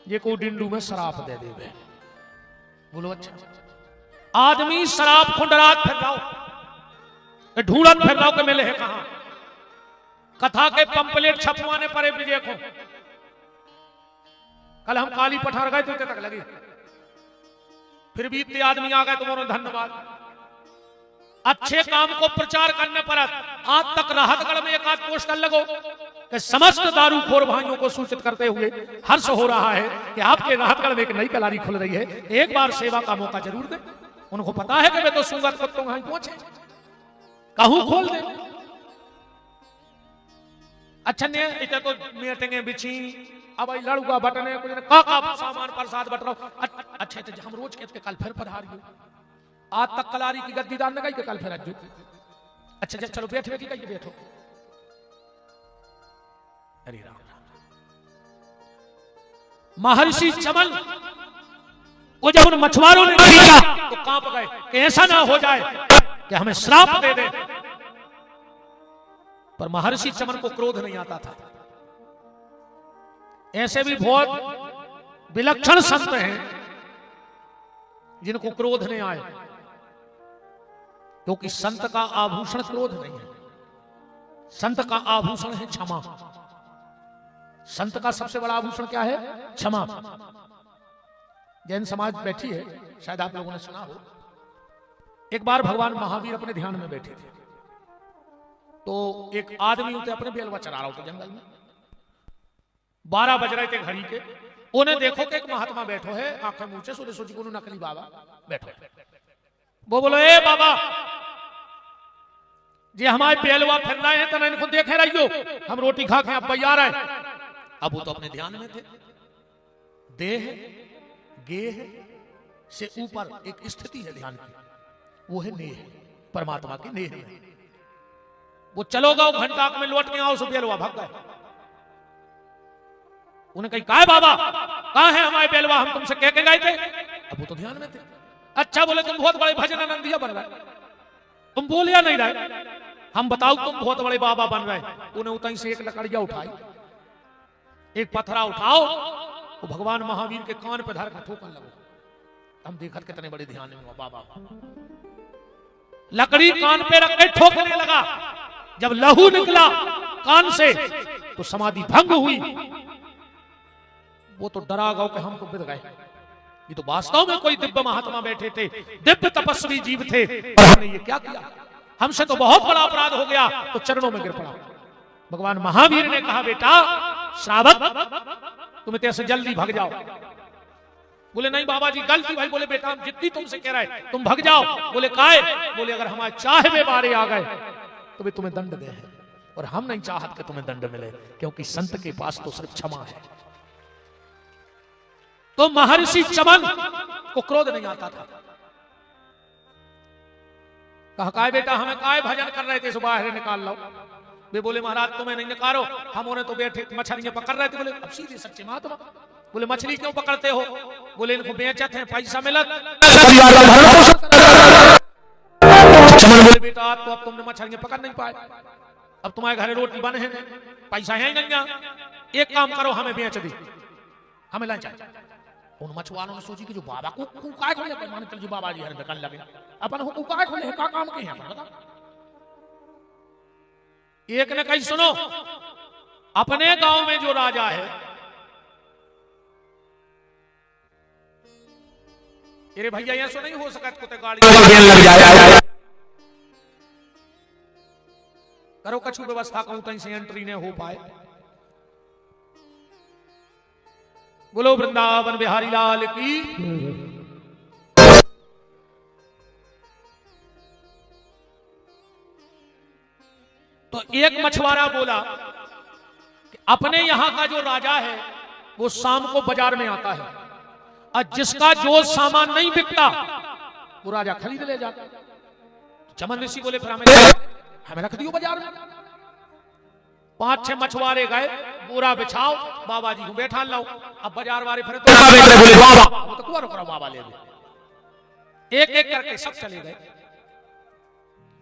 Speaker 1: ये को डिंडू में शराब दे देवे। बोलो अच्छा, आदमी शराब खुंडरात फिर जाओ, ढूंढत फिर जाओ के मिले है कहां। कथा के पंपलेट छपवाने पड़े भी देखो। कल हम काली पठार गए तो तक लगे, फिर भी इतने आदमी आ गए, तुम्हारा धन्यवाद। अच्छे काम को प्रचार करने पर आज तक राहतगढ़ में एक आध पोस्टर लगो कि समस्त दारूखोर भाइयों को सूचित करते हुए हर्ष हो रहा है कि आपके राहतगढ़ में एक नई कलारी खुल रही है, एक बार सेवा का मौका जरूर दे। उनको पता है कि वे तो सुंगत कुत्तों वहां पहुंचे, कहूं खोल दे। अच्छा ने इतने तो मीटिंगे बिछी, अब लड़ुआ बटने कुछ का सामान प्रसाद बट रहा। अच्छा तो हम रोज कहते कल फिर पधारियो, आज तक कलारी की गद्दी दान लगाई के कल फिर अज्जू। अच्छा चलो बैठे की कहिए बैठो। हरे राम। महर्षि चमन वो जब उन मछुआरों ने खींचा तो कांप गए कि ऐसा ना हो जाए कि हमें श्राप दे दे। पर महर्षि चमन को क्रोध नहीं आता था। ऐसे भी बहुत विलक्षण संत हैं जिनको क्रोध नहीं आए, क्योंकि संत का आभूषण क्रोध नहीं है, संत का आभूषण है क्षमा। संत का सबसे बड़ा आभूषण क्या है? क्षमा। जैन समाज बैठी है, शायद आप लोगों ने सुना हो, एक बार भगवान महावीर अपने ध्यान में बैठे थे, तो एक आदमी उनके अपने बेलवा चरा रहा था जंगल में। 12 बज रहे थे घड़ी के। उन्हें देखो कि एक महात्मा बैठो है, आंखें मुंह से सोची को नकली बाबा बैठो। वो बोलो, ए बाबा जी हमारे बेलवा फिर रहे हैं, तो इनको देखे रहियो, हम रोटी खा के अब तैयार है। अब वो तो अपने ध्यान में थे। देह गेह से ऊपर एक स्थिति है ध्यान की, वो है नेह, परमात्मा की नेह में। वो चलो गो घंटा में लौट के आओ, बेलवा भाग गए। उन्हें कही, कहा बाबा कहां है हमारे बेलवा, हम तुमसे कह के गए थे। अब वो तो ध्यान में थे। अच्छा बोले, तुम बहुत बड़े भजन आनंदिया बन रहे, तुम बोल या नहीं रहे, हम बताओ तुम बहुत बड़े बाबा बन रहे। उन्हें उतई से एक लकड़िया उठाई, एक पत्थरा उठाओ, वो भगवान महावीर के कान पे धर के ठोकने लगो। हम देखत कितने बड़े ध्यान में बाबा। लकड़ी कान पे रख के ठोकने लगा। जब लहू निकला कान से तो समाधि भंग हुई। वो तो डरा गया कि हम तो बिद गए, ये तो वास्तव में कोई दिव्य महात्मा बैठे थे, दिव्य तपस्वी जीव थे, और हमने ये क्या किया, हमसे तो बहुत बड़ा अपराध हो गया। तो चरणों में गिर पड़ा। भगवान महावीर ने कहा, बेटा श्रावक तुम ऐसे जल्दी भाग जाओ। बोले नहीं बाबा जी गलती भाई। बोले बेटा हम जितनी तुमसे कह रहे हैं तुम भाग जाओ। बोले काहे? बोले अगर हमारे चाहे बारे आ गए तो वे तुम्हें दंड दे, और हम नहीं चाहत कि तुम्हें दंड मिले, क्योंकि संत के पास तो सिर्फ क्षमा है। तो महर्षि चमन को क्रोध नहीं आता था। कहा काय बेटा हमें काय भजन कर रहे थे, इस बाहर निकाल लो। वे बोले महाराज तुम्हें नहीं निकालो, हम उन्हें तो बैठे मछलियां पकड़ रहे थे। बोले अब सीधे सच्चे महात्मा। बोले मछली क्यों पकड़ते हो? बोले इनको बेचते हैं, पैसा मिलत। बोले बेटा तो अब तुमने मछलियां पकड़ नहीं पाए, अब तुम्हारे घर रोटी बने हैं, पैसा है नहीं। एक काम करो हमें बेच दे, हमें लंच। उन मछुआरों ने सोची कि जो बाबा को काय खोले, मान चल जो बाबा जी हर निकल लगे अपन हो काय खोले का काम के हैं बता। एक ने कही सुनो, अपने गांव में जो राजा है, अरे भैया ऐसा नहीं हो सकता, कुत्ते गाड़ी लग जाए, करो कछु व्यवस्था कहूं कहीं से एंट्री नहीं हो पाए। बोलो वृंदावन बिहारी लाल की। तो एक मछुआरा बोला कि अपने यहां का जो राजा है वो शाम को बाजार में आता है, और जिसका जो सामान नहीं बिकता वो राजा खरीद ले जाता। चमन ऋषि बोले फिर हमें रख दियो बाजार में। 5-6 मछुआरे गए, पूरा बिछाओ, बाबा जी को बैठा लो। अब बाजार वाले फिर तो करो बाबा ले लो। एक एक करके सब चले गए।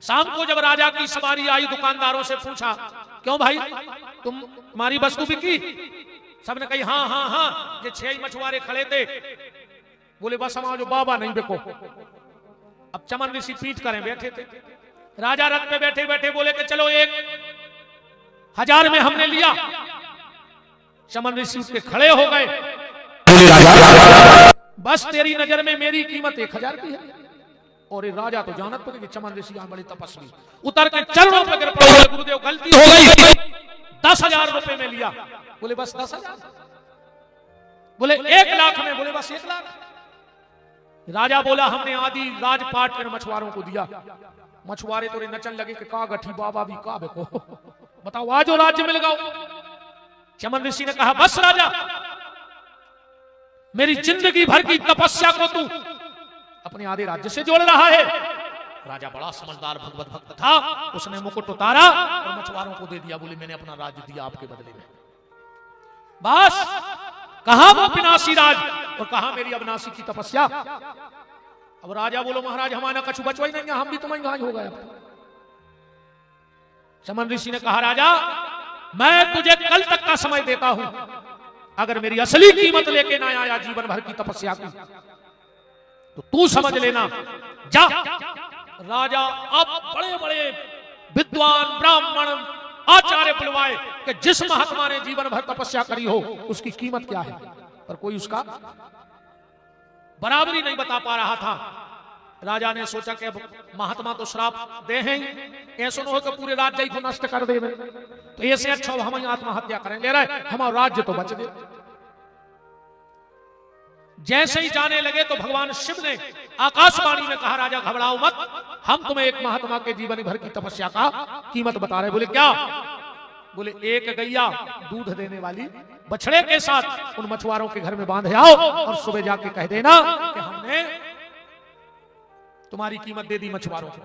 Speaker 1: शाम को जब राजा की सवारी आई, दुकानदारों से पूछा क्यों भाई तुम्हारी वस्तु बिकी? सबने कही हाँ हाँ हाँ। ये 6 मछुआरे खड़े थे, बोले बस हमारा जो बाबा नहीं बिको। अब चमन ऋषि पीठ करें बैठे थे। राजा रथ पे बैठे बैठे बोले कि चलो 1000 में हमने लिया। चमन ऋषि उसके खड़े हो गए, बस तेरी नजर में मेरी कीमत 1000 की है। और ये राजा तो जानत तो कि चमन ऋषि बड़ी तपस्वी, उतर के चरणों पर गिर पड़े, गुरुदेव गलती हो गई, 10,000 रुपए में लिया। बोले बस 10,000? बोले 1 लाख में? बोले बस 1 लाख। राजा बोला हमने आदि राजपाट के मछुआरों को दिया। मछुआरे तो नचन लगे कि का गठी बाबा भी का बेको, बताओ आज जो राज्य मिल गया। चमन ऋषि ने कहा बस राजा, मेरी जिंदगी भर की तपस्या को तू अपने आधे राज्य से जोड़ रहा है। राजा बड़ा समझदार भगवत भक्त था, उसने मुकुट उतारा और मछुआरों को दे दिया। बोले मैंने अपना राज्य दिया आपके बदले में। बस कहां वो विनाशी राज और कहां मेरी अविनाशी की तपस्या। अब राजा बोलो महाराज हमारा कछु बचवा ही नहीं, हम भी तुम्हें गाज हो गए। चमन ऋषि ने कहा राजा मैं तुझे कल तक का समय देता हूं, अगर मेरी असली कीमत लेके ना आया जीवन भर की तपस्या की तो तू समझ लेना। जा। राजा अब बड़े बड़े विद्वान ब्राह्मण आचार्य बुलवाए कि जिस महात्मा ने जीवन भर तपस्या करी हो उसकी कीमत क्या है, पर कोई उसका बराबरी नहीं बता पा रहा था। राजा ने सोचा कि अब महात्मा तो श्राप दे हैं, ऐसा न हो कि पूरे राज्य को नष्ट कर दे। तो ऐसे अच्छा हम आत्महत्या करें, ले रहे हमारा राज्य तो बच गए। जैसे ही जाने लगे तो भगवान शिव ने आकाशवाणी में कहा, राजा घबराओ मत, हम तुम्हें एक महात्मा के जीवन भर की तपस्या का कीमत बता रहे। बोले क्या? बोले एक गैया दूध देने वाली बछड़े के साथ उन मछुआरों के घर में बांधे आओ और सुबह जाके कह देना कि हमने तुम्हारी कीमत दे दी मछुआरों को।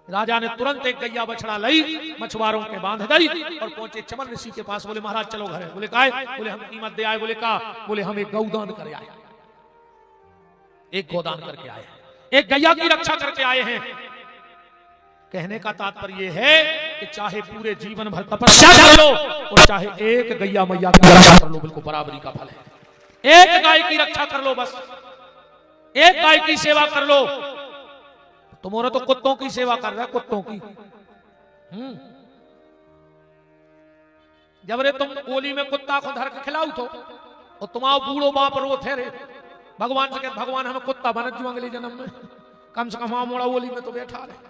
Speaker 1: राजा ने तुरंत एक गैया बछड़ा लाई, मछुआरों के बांध दी और पहुंचे चमन ऋषि के पास। बोले महाराज चलो घर। बोले काय? बोले हम कीमत दे आए। बोले का? बोले हम एक गौदान कर आए, एक गोदान करके आए, एक गैया की रक्षा करके आए हैं। कहने का तात्पर्य है कि चाहे पूरे जीवन भर तपस्या कर लो और चाहे एक गैया मैया की रक्षा कर लो, बिल्कुल बराबरी का फल है। एक गाय की रक्षा कर लो, बस एक गाय की सेवा कर लो। तुम्हारे तो कुत्तों की सेवा कर रहा है, कुत्तों की। जब रे तुम ओली में कुत्ता को धर के खिलाओ तो और तुम्हारा बूढ़ो बाप रो थे रे भगवान से, भगवान हमें कुत्ता बना दो अगले जन्म में, कम से कम हम मोड़ा ओली में तो बैठा रहे।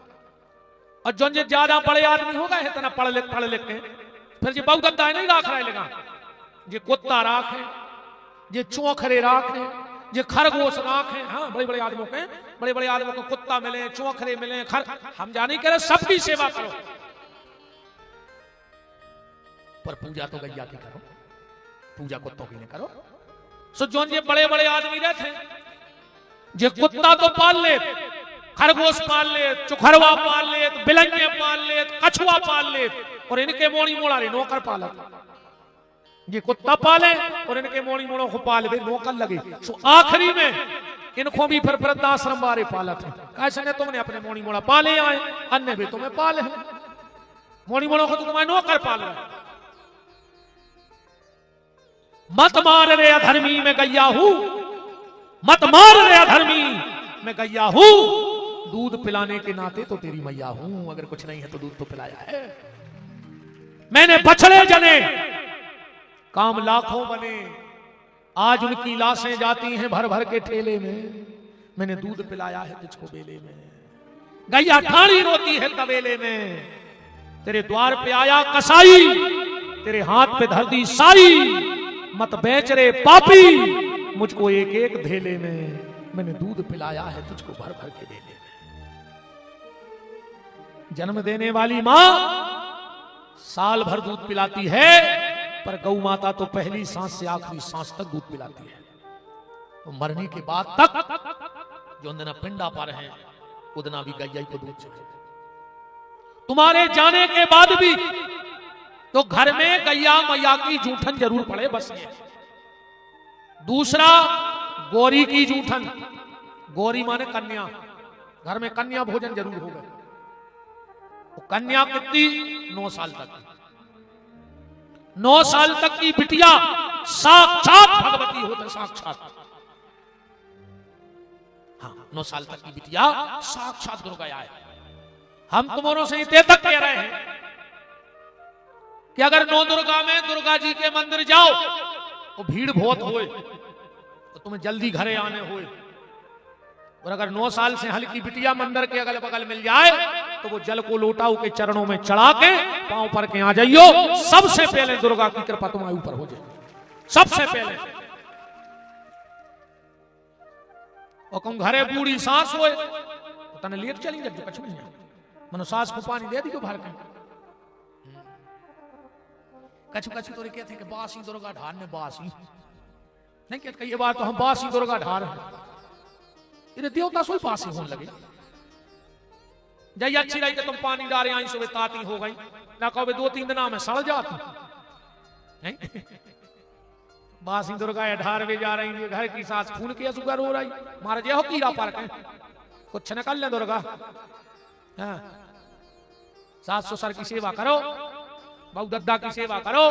Speaker 1: और जो ज्यादा बड़े आदमी होगा है तना पढ़ लिख के फिर जी बहुत गद्दा नहीं राख रहा है, जे कुत्ता राख है, जे चौखरे राख है, जे खरगोश राख है। हाँ, बड़े बड़े आदमियों को कुत्ता मिले, चौखरे मिले, हम जाने करे सबकी सेवा करो, पर पूजा तो गैया की करो, पूजा कुत्तों की नहीं करो। सो जो ये बड़े बड़े आदमी रहते जे कुत्ता तो पाल ले, खरगोश पाल ले, चुखरवा पाल ले, बिलंगे पाल ले, कछुआ पाल ले, और इनके मोड़ी मोड़ा रे नौकर पालत। ये कुत्ता पाले और इनके मोड़ी मोड़ों को पाल दे, नौकर लगे। सो आखिरी में इनको भी फिर वृद्धाश्रम वाले पालत है। कैसे ने तुमने अपने मोड़ी मोड़ा पाले आए, अन्य भी तुम्हें पाले हैं, मोड़ी मोड़ों को तो तुम्हें नौकर पाल रहे। मत मार रे अधर्मी में गैया हूं, मत मार रे अधर्मी मैं गैया हूं, दूध पिलाने के नाते तो तेरी मैया हूं, अगर कुछ नहीं है तो दूध तो पिलाया है। मैंने बछड़े जने, काम लाखों बने, आज उनकी लाशें जाती हैं भर भर के ठेले में, मैंने दूध पिलाया है तुझको बेले में। गैया ठाड़ी रोती है तबेले में, तेरे द्वार पे आया कसाई, तेरे हाथ पे धर दी साई, मत बेच रे पापी मुझको एक एक धेले में, मैंने दूध पिलाया है तुझको भर भर के बेले में। जन्म देने वाली मां साल भर दूध पिलाती है, पर गौ माता तो पहली सांस से आखिरी सांस तक दूध पिलाती है। तो मरने के बाद तक जो अंदर पिंडा पर है उतना भी गैया को दूध चाहिए। तुम्हारे जाने के बाद भी तो घर में गैया मैया की जूठन जरूर पड़े, बस ये। दूसरा गौरी की जूठन, गौरी माने कन्या, घर में कन्या भोजन जरूर होगा। तो कन्या कितनी? 9 साल तक। 9 साल तक की बिटिया साक्षात भगवती होते, साक्षात। हाँ, 9 साल तक की बिटिया साक्षात दुर्गा है। हम तुम्हारों से इतने तक कह रहे हैं कि अगर 9 दुर्गा में दुर्गा जी के मंदिर जाओ तो भीड़ बहुत होए तो तुम्हें जल्दी घरे आने होए, और अगर 9 साल से हल्की बिटिया मंदिर के अगल बगल मिल जाए तो वो जल को लोटाऊ के चरणों में चढ़ा के पांव पर के आ जाइयो, सबसे पहले दुर्गा की कृपा तुम्हारे ऊपर हो जाए, सबसे पहले। और कम घरे बूढ़ी सांस होए तो तने लेट चली जब कछु नहीं है, मनो सास को पानी दे दी को भर के। कछु कछु तो कहते हैं कि बासी दुर्गा ढार ने, बासी नहीं कहते, कई बार तो हम बासी दुर्गा ढार हैं, इन्हें देवता सोई बासी होने लगे। जय अच्छी रही कि तुम पानी डारे आई सुबह ताती हो गई, ना कहो 2-3 दिन में सड़ जाती नहीं। बासी दुर्गा ढार वे जा रही, घर की सास खून के सुगर हो रही, मारा जय हो कीड़ा पर कुछ न कर ले दुर्गा। हाँ, सास ससुर की सेवा करो, बहु दद्दा की सेवा करो।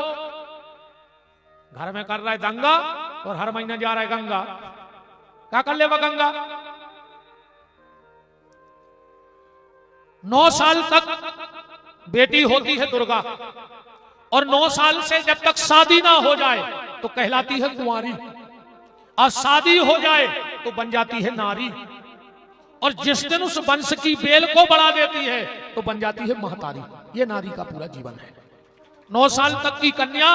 Speaker 1: घर में कर रहा है दंगा और हर महीने जा रहा है गंगा, क्या कर ले वह गंगा। 9 साल तक बेटी होती है दुर्गा, और 9 साल से जब तक शादी ना हो जाए तो कहलाती है कुंवारी, और शादी हो जाए तो बन जाती है नारी। और जिस दिन उस वंश की बेल को बढ़ा देती है तो बन जाती है महतारी। ये नारी का पूरा जीवन है। 9 साल तक की कन्या,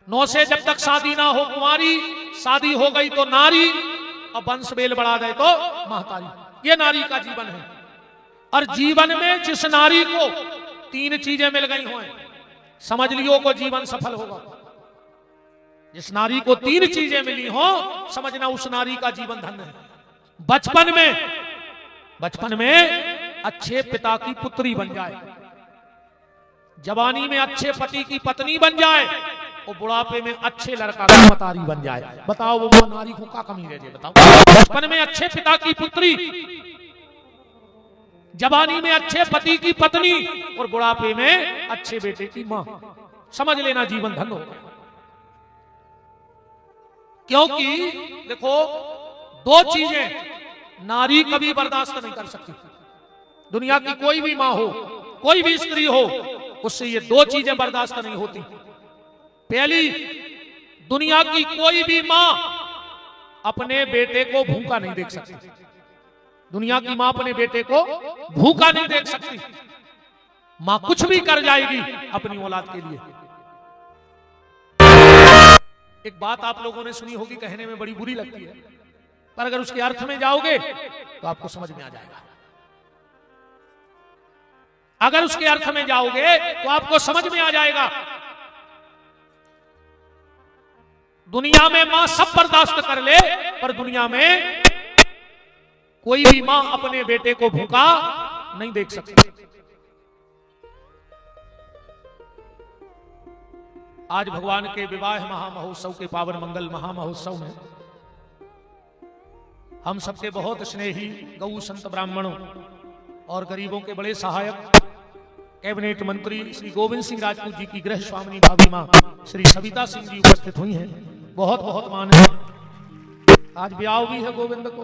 Speaker 1: 9 से जब तक शादी ना हो कुंवारी, शादी हो गई तो नारी, और वंश बेल बढ़ा दे तो महतारी। ये नारी का जीवन है। और जीवन में जिस नारी को 3 चीजें मिल गई हों, समझ लियो को जीवन सफल होगा। जिस नारी को 3 चीजें मिली हो, समझना उस नारी का जीवन धन्य है। बचपन में अच्छे पिता की पुत्री बन जाए, जवानी में अच्छे पति की पत्नी बन जाए, और बुढ़ापे में अच्छे लड़का का मतारी बन जाए। बताओ वो नारी को क्या कमी रह जाए? बताओ। बचपन में अच्छे पिता की पुत्री, जवानी में अच्छे पति की पत्नी, और बुढ़ापे में अच्छे बेटे की मां। समझ लेना जीवन धन्य होगा। क्योंकि देखो 2 चीजें नारी कभी बर्दाश्त नहीं कर सकती। दुनिया की कोई भी मां हो, कोई भी स्त्री हो, उससे ये 2 चीजें बर्दाश्त नहीं होती। पहली, दुनिया की कोई भी मां अपने बेटे को भूखा नहीं देख सकती। दुनिया की मां अपने बेटे को भूखा नहीं देख सकती। मां कुछ भी कर जाएगी अपनी औलाद के लिए। एक बात आप लोगों ने सुनी होगी, कहने में बड़ी बुरी लगती है, पर अगर उसके अर्थ में जाओगे तो आपको समझ में आ जाएगा। अगर उसके अर्थ में जाओगे तो आपको समझ में आ जाएगा। दुनिया में मां सब बर्दाश्त कर ले, पर दुनिया में कोई भी मां अपने बेटे को भूखा नहीं देख सकती। आज भगवान के विवाह महामहोत्सव के पावन मंगल महामहोत्सव में हम सबके बहुत स्नेही गौ संत ब्राह्मणों और गरीबों के बड़े सहायक कैबिनेट मंत्री श्री गोविंद सिंह राजपूत जी की गृह स्वामिनी भाभी मां श्री सविता सिंह जी उपस्थित हुई हैं। बहुत बहुत मान है। आज ब्याह भी है गोविंद को,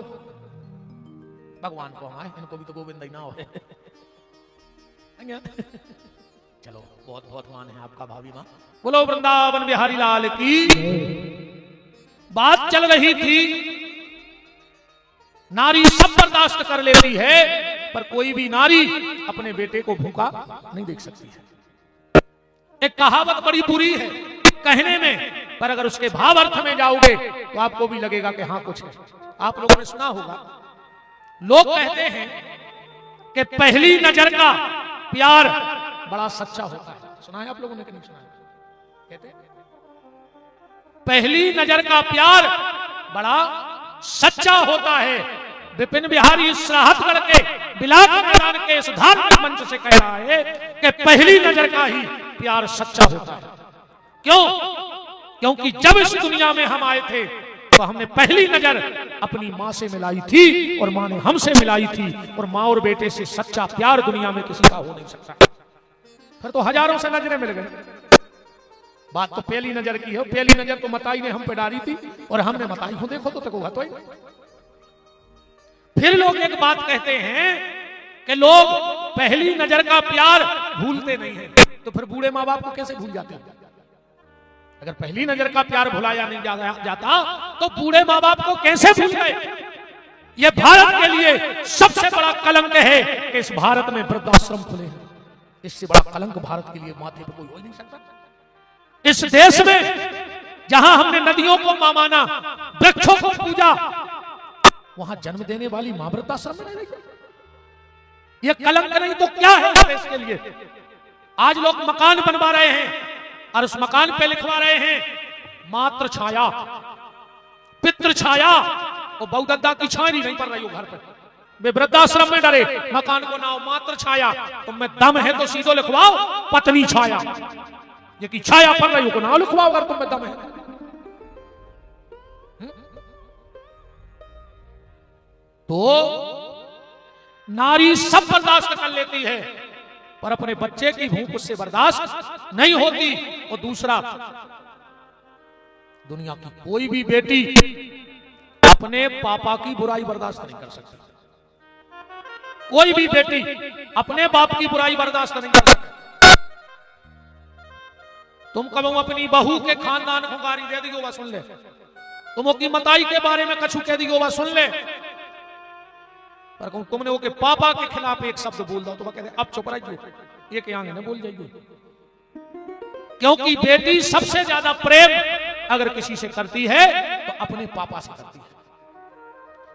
Speaker 1: भगवान को हमारे, इनको भी तो गोविंद ही ना हो। चलो बहुत बहुत मान है आपका भाभी मां। बोलो वृंदावन बिहारी लाल की। बात चल रही थी, नारी सब बर्दाश्त कर लेती है, पर कोई भी नारी अपने बेटे को भूखा नहीं देख सकती है। एक कहावत बड़ी बुरी है कहने में, पर अगर उसके भाव अर्थ में जाओगे तो आपको भी लगेगा कि हां कुछ है। आप लोगों ने सुना होगा, लोग कहते हैं कि पहली नजर का प्यार बड़ा सच्चा होता है। सुना है आप लोगों ने कि नहीं सुना है? कहते हैं पहली नजर का प्यार बड़ा सच्चा होता है। विपिन बिहारी श्राहतगढ़ के बिलाट मैदान के इस धार्मिक मंच से कह रहा है कि पहली नजर का ही प्यार सच्चा होता है। क्यों? क्योंकि जब इस दुनिया में हम आए थे तो हमने पहली नजर अपनी मां से मिलाई थी और मां ने हमसे मिलाई थी, और मां और बेटे से सच्चा प्यार दुनिया में किसी का हो नहीं सकता। फिर तो हजारों से नजरें मिल गई। बात तो पहली नजर की है। पहली नजर तो मताई ने हम पे डाली थी और हमने मताई को देखो तो हुआ तो ही। फिर लोग एक बात कहते हैं कि लोग पहली नजर का प्यार भूलते नहीं है, तो फिर बूढ़े माँ बाप को कैसे भूल जाते हैं? अगर पहली नजर का प्यार भुलाया नहीं जाता तो बूढ़े माँ बाप को कैसे भूल गए? यह भारत के लिए सबसे बड़ा कलंक है कि इस भारत में वृद्धाश्रम खुले हैं। इससे बड़ा कलंक भारत के लिए माथे पर कोई हो ही नहीं सकता। इस देश में जहां हमने नदियों को मां माना, वृक्षों को पूजा, वहां जन्म देने वाली मां वृद्धाश्रम में नहीं रही। यह कलंक नहीं तो क्या है देश के लिए? आज लोग मकान बनवा रहे हैं और उस मकान पे लिखवा रहे हैं मातृ छाया, पितृ छाया, और बहुदद्दा की छाया नहीं पड़ रही हो घर पर। वे वृद्धाश्रम में डरे, मकान को नाम मातृ छाया, तुम में दम है तो सीधो लिखवाओ पत्नी छाया। ये की छाया पड़ रही हो को नाम लिखवाओ अगर तुम में दम है। तो नारी सब बर्दाश्त कर लेती है, पर अपने बच्चे की भूख उससे बर्दाश्त नहीं होती। और दूसरा, दुनिया की कोई भी बेटी अपने पापा की बुराई बर्दाश्त नहीं कर सकती। कोई भी बेटी अपने बाप की बुराई बर्दाश्त नहीं कर सकती। तुम कब अपनी बहू के खानदान को गाली दे दी होगा, सुन ले, तुमो की मताई के बारे में कछु कह दियो वह सुन ले, पर कहूं तुमने वो के पापा के खिलाफ एक शब्द बोल दो तो वह कहते अब चुप रहिए, ये के आगे न बोल जाइए। क्योंकि बेटी सबसे ज्यादा प्रेम अगर किसी से करती है तो अपने पापा से करती है।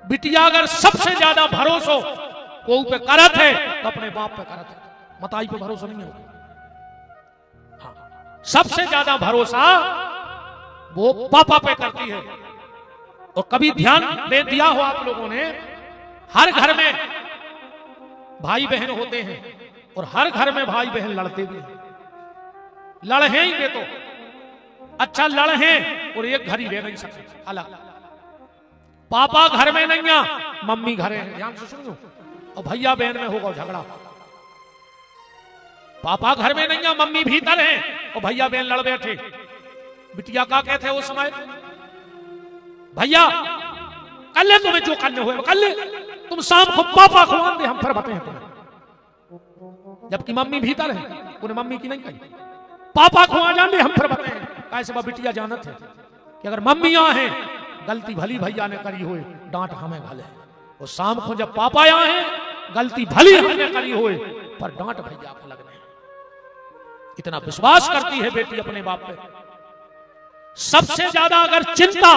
Speaker 1: बिटिया अगर सबसे ज्यादा भरोसा को पे करत है तो अपने बाप पे करत है, मताई पे भरोसा नहीं होगा। हाँ, सबसे ज्यादा भरोसा वो पापा पे करती है। और कभी ध्यान दे दिया हो आप लोगों ने, हर घर में भाई बहन होते हैं और हर घर में भाई बहन लड़ते भी हैं। लड़े ही वे तो अच्छा लड़े और एक घर ही रह नहीं सकते अलग। पापा घर में नहीं है, मम्मी घर है, ध्यान से सुनियो। और भैया बहन में होगा झगड़ा। पापा घर में नहीं है, मम्मी भीतर है और भैया बहन लड़ बैठे। बिटिया का कहते उस समय, भैया कल ले तुम्हें जो करने हुए कल ले, तुम शाम को पापा को आन दे, हम फिर बताएं तुम्हें। जबकि मम्मी भीतर है, उन्हें मम्मी की नहीं कही, पापा को आ जान दे, हम फिर बताएं। कैसे बा बिटिया जानत है कि अगर मम्मी यहाँ है गलती भली भैया ने करी हुए, डांट हमें घले। और शाम को जब पापा यहाँ है गलती भली हमने करी हुए, पर डांट भैया को लगने। इतना विश्वास करती है बेटी अपने बाप पे। सबसे ज्यादा अगर चिंता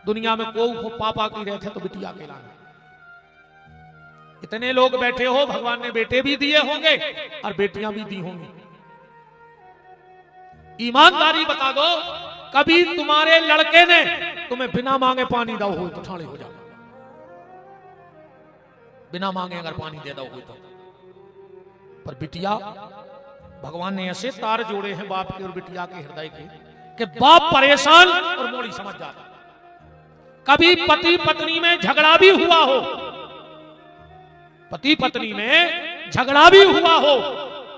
Speaker 1: दुनिया में कोई हो पापा की रहते तो बिटिया के लाने। इतने लोग बैठे हो, भगवान ने बेटे भी दिए होंगे और बेटियां भी दी होंगी। ईमानदारी बता दो, कभी तुम्हारे लड़के ने तुम्हें बिना मांगे पानी दो हो तो ठाणे हो जाओ। बिना मांगे अगर पानी दे दो हो तो। पर बिटिया, भगवान ने ऐसे तार जोड़े हैं बाप के और बिटिया के हृदय के कि बाप परेशान और मोड़ी समझ जाता। कभी पति पत्नी में झगड़ा भी हुआ हो, पति पत्नी में झगड़ा भी हुआ हो,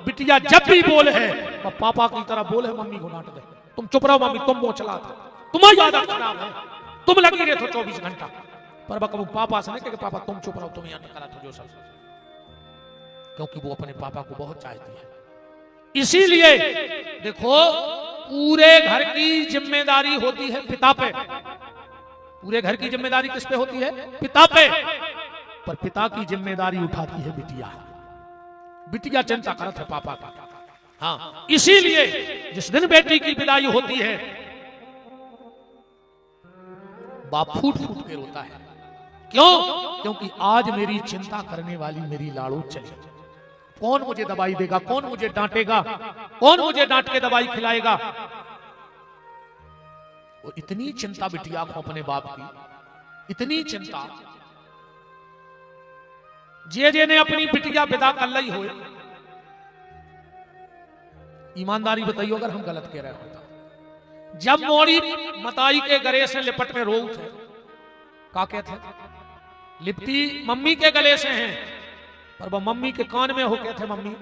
Speaker 1: बिटिया जब भी बोले है वह पापा की तरह बोले, मम्मी को डांट दे, तुम चुप रहो मम्मी, तुम वो चला था, तुम्हारी आदत खराब है, तुम लगी रहे थे 24 घंटा। पर बकबू पापा से नहीं कहे पापा तुम चुप रहो, तुम यहाँ करा था जो सब, क्योंकि वो अपने पापा को बहुत चाहती है। इसीलिए देखो, पूरे घर की जिम्मेदारी होती है पिता पे। पूरे घर की जिम्मेदारी किस पे होती है? पिता पे। पर पिता की जिम्मेदारी उठाती है बिटिया। बिटिया चिंता करत है पापा का। हाँ, इसीलिए जिस दिन बेटी की विदाई होती है बाप फूट फूट के रोता है। क्यों? क्योंकि आज मेरी चिंता करने वाली मेरी लाड़ू चली। कौन मुझे दवाई देगा, कौन मुझे डांटेगा, कौन मुझे डांट के दवाई खिलाएगा। वो इतनी चिंता बिटिया को अपने बाप की, इतनी चिंता। जे ने अपनी बिटिया विदा कर ली हो, ईमानदारी बताइयो अगर हम गलत कह रहे होता। जब मोड़ी मताई के गले से लिपट में रो उठे, का कहते लिपटी मम्मी के गले से हैं, पर वह मम्मी के कान में हो कहते मम्मी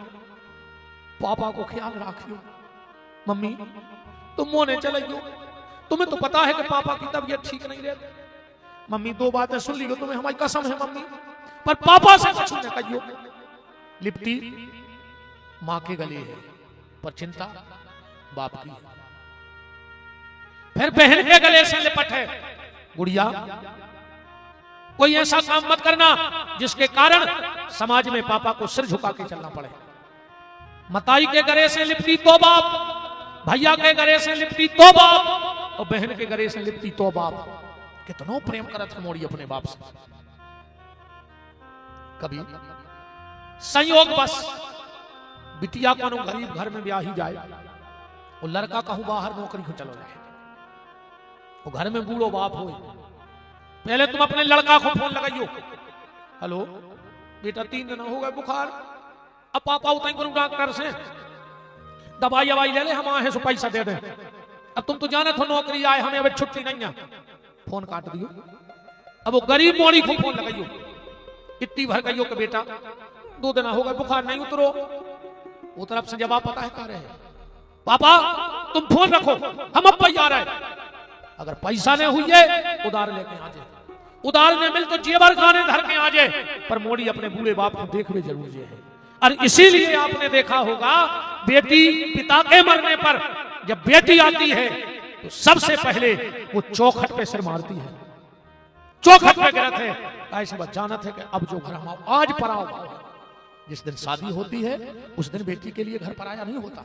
Speaker 1: पापा को ख्याल रखियो, मम्मी तुम मोने चलियो, तुम्हें तो पता है कि पापा की तबीयत ठीक नहीं रहती। मम्मी दो बातें सुन लियो, तुम्हें हमारी कसम है मम्मी, पर पापा से कुछ न कहियो। लिपटी मां के गले है, पर चिंता बाप की है। फिर बहन के गले से लिपट है, गुड़िया कोई ऐसा काम मत करना जिसके कारण समाज में पापा को सिर झुका के चलना पड़े। मताई के गले से लिपटी तो बाप, भैया के गले से लिपटी तो बाप, और बहन के गले से लिपटी तो बाप। कितनो प्रेम करत है मोड़ी अपने बाप से। कभी संयोग बस बिटिया को गरीब घर में ब्याही जाए, वो लड़का कहूं बाहर नौकरी को चलो जाए, वो घर में बूढ़ो बाप हो। पहले तुम अपने लड़का को फोन लगाइयो, हेलो बेटा 3 दिन हो गए बुखार, अब पापा उताई करूं डॉक्टर से, दवाई अवाई ले ले, हम आए सो पैसा दे दे। अब तुम तो जाने थो नौकरी आए, हमें अब छुट्टी नहीं है, फोन काट दियो। अब वो गरीब मोड़ी को फोन लगाइयो, इतनी भर गई हो कि बेटा 2 दिन हो गए बुखार नहीं उतरो। वो तरफ से जवाब पता है कह रहे हैं, पापा तुम फोन रखो, हम अब पैसा आ रहे हैं। अगर पैसा नहीं हुई है उधार लेके आ जाए, उधार में मिल तो जेवर खाने धर के आ जाए, पर मोड़ी अपने बूढ़े बाप को देखने जरूर है। और इसीलिए आपने देखा होगा बेटी पिता के मरने पर जब बेटी आती है तो सबसे पहले वो चौखट पे सिर मारती है। चौखट पे गिरत है, ऐसे बात जानत है कि अब जो घर हम आज पराओ भाव है। जिस दिन शादी होती है उस दिन बेटी के लिए घर पराया नहीं होता,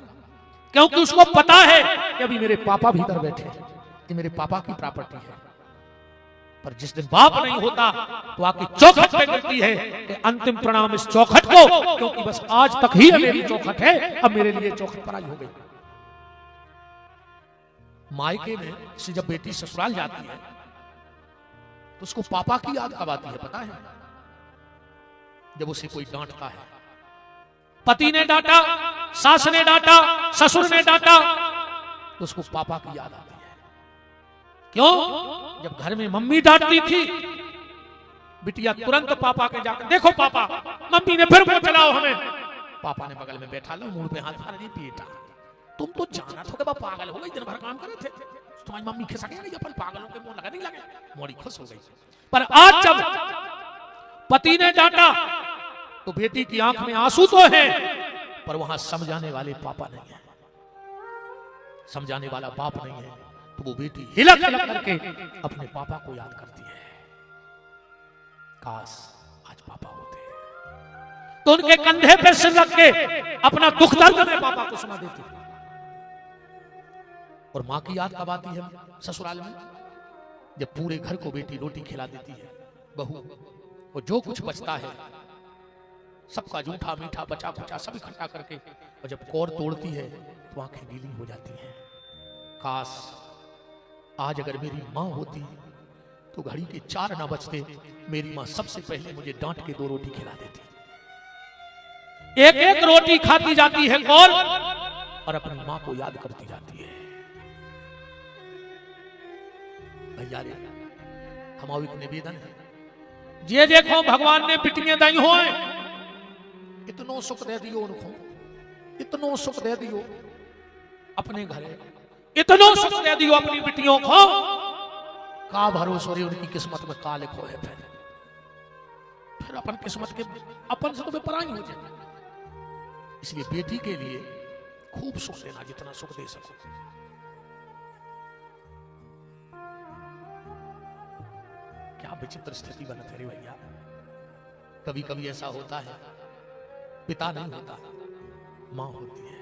Speaker 1: क्योंकि उसको पता है कि अभी मेरे पापा भीतर बैठे हैं, कि मेरे पापा की प्रॉपर्टी है। पर जिस दिन बाप नहीं होता तो आके चौखट पे गिरती है कि अंतिम प्रणाम इस चौखट को, क्योंकि बस आज तक ही मेरी चौखट है, अब मेरे लिए चौखट पराई हो गई। मायके में से जब बेटी ससुराल जाती है तो उसको पापा की याद कब आती है पता है? जब उसे कोई डांटता है, पति ने डांटा, सास ने डांटा, ससुर ने डांटा, तो उसको पापा की याद आती है। क्यों? जब घर में मम्मी डांटती थी, बिटिया तुरंत पापा के जाकर देखो पापा मम्मी ने फिर वो चलाओ हमें। पापा ने बगल में बैठा लो, मुंह पे हाथ मार दी, बेटा तुम तो जाना था कि पागल हो गई, दिन भर काम करे थे, तुम्हारी मम्मी खिसा गई, अपन पागलों के मुंह लगा नहीं लगे, मोड़ी खुश हो गई। पर आज जब पति ने डांटा तो बेटी की आंख में आंसू तो है, पर वहां समझाने वाले पापा नहीं है, समझाने वाला बाप नहीं है, तो वो बेटी हिलक हिलक करके अपने पापा को याद करती है। काश आज पापा होते, तो उनके कंधे पे सिर रख के अपना दुख दर्द में पापा को सुना देती। और मां की याद कब आती है ससुराल में? जब पूरे घर को बेटी रोटी खिला देती है, बहू, और जो कुछ बचता है सबका जूठा मीठा बचा खुचा सब इकट्ठा करके, और जब कौर तोड़ती है तो आंखें गीली हो जाती हैं। काश आज अगर मेरी मां होती तो घड़ी के 4 ना बजते मेरी मां सबसे पहले मुझे डांट के 2 रोटी खिला देती। एक एक रोटी खाती जाती है कौर और अपनी मां को याद करती जाती है। भैया रे हमारा एक निवेदन है, जे देखो भगवान ने बिटियां दई हो, इतनो सुख दे दियो उनको, इतनो सुख दे दियो अपने घरे, इतनो सुख दे दियो अपनी बिटियों को, का भरोसा रे उनकी किस्मत में का लिखो है। फिर अपन किस्मत के अपन से तो बेपराई हो जाए। इसलिए बेटी के लिए खूब सुख देना, जितना सुख दे सको। क्या विचित्र स्थिति बनती है भैया। कभी कभी ऐसा होता है पिता नहीं होता, मां होती है,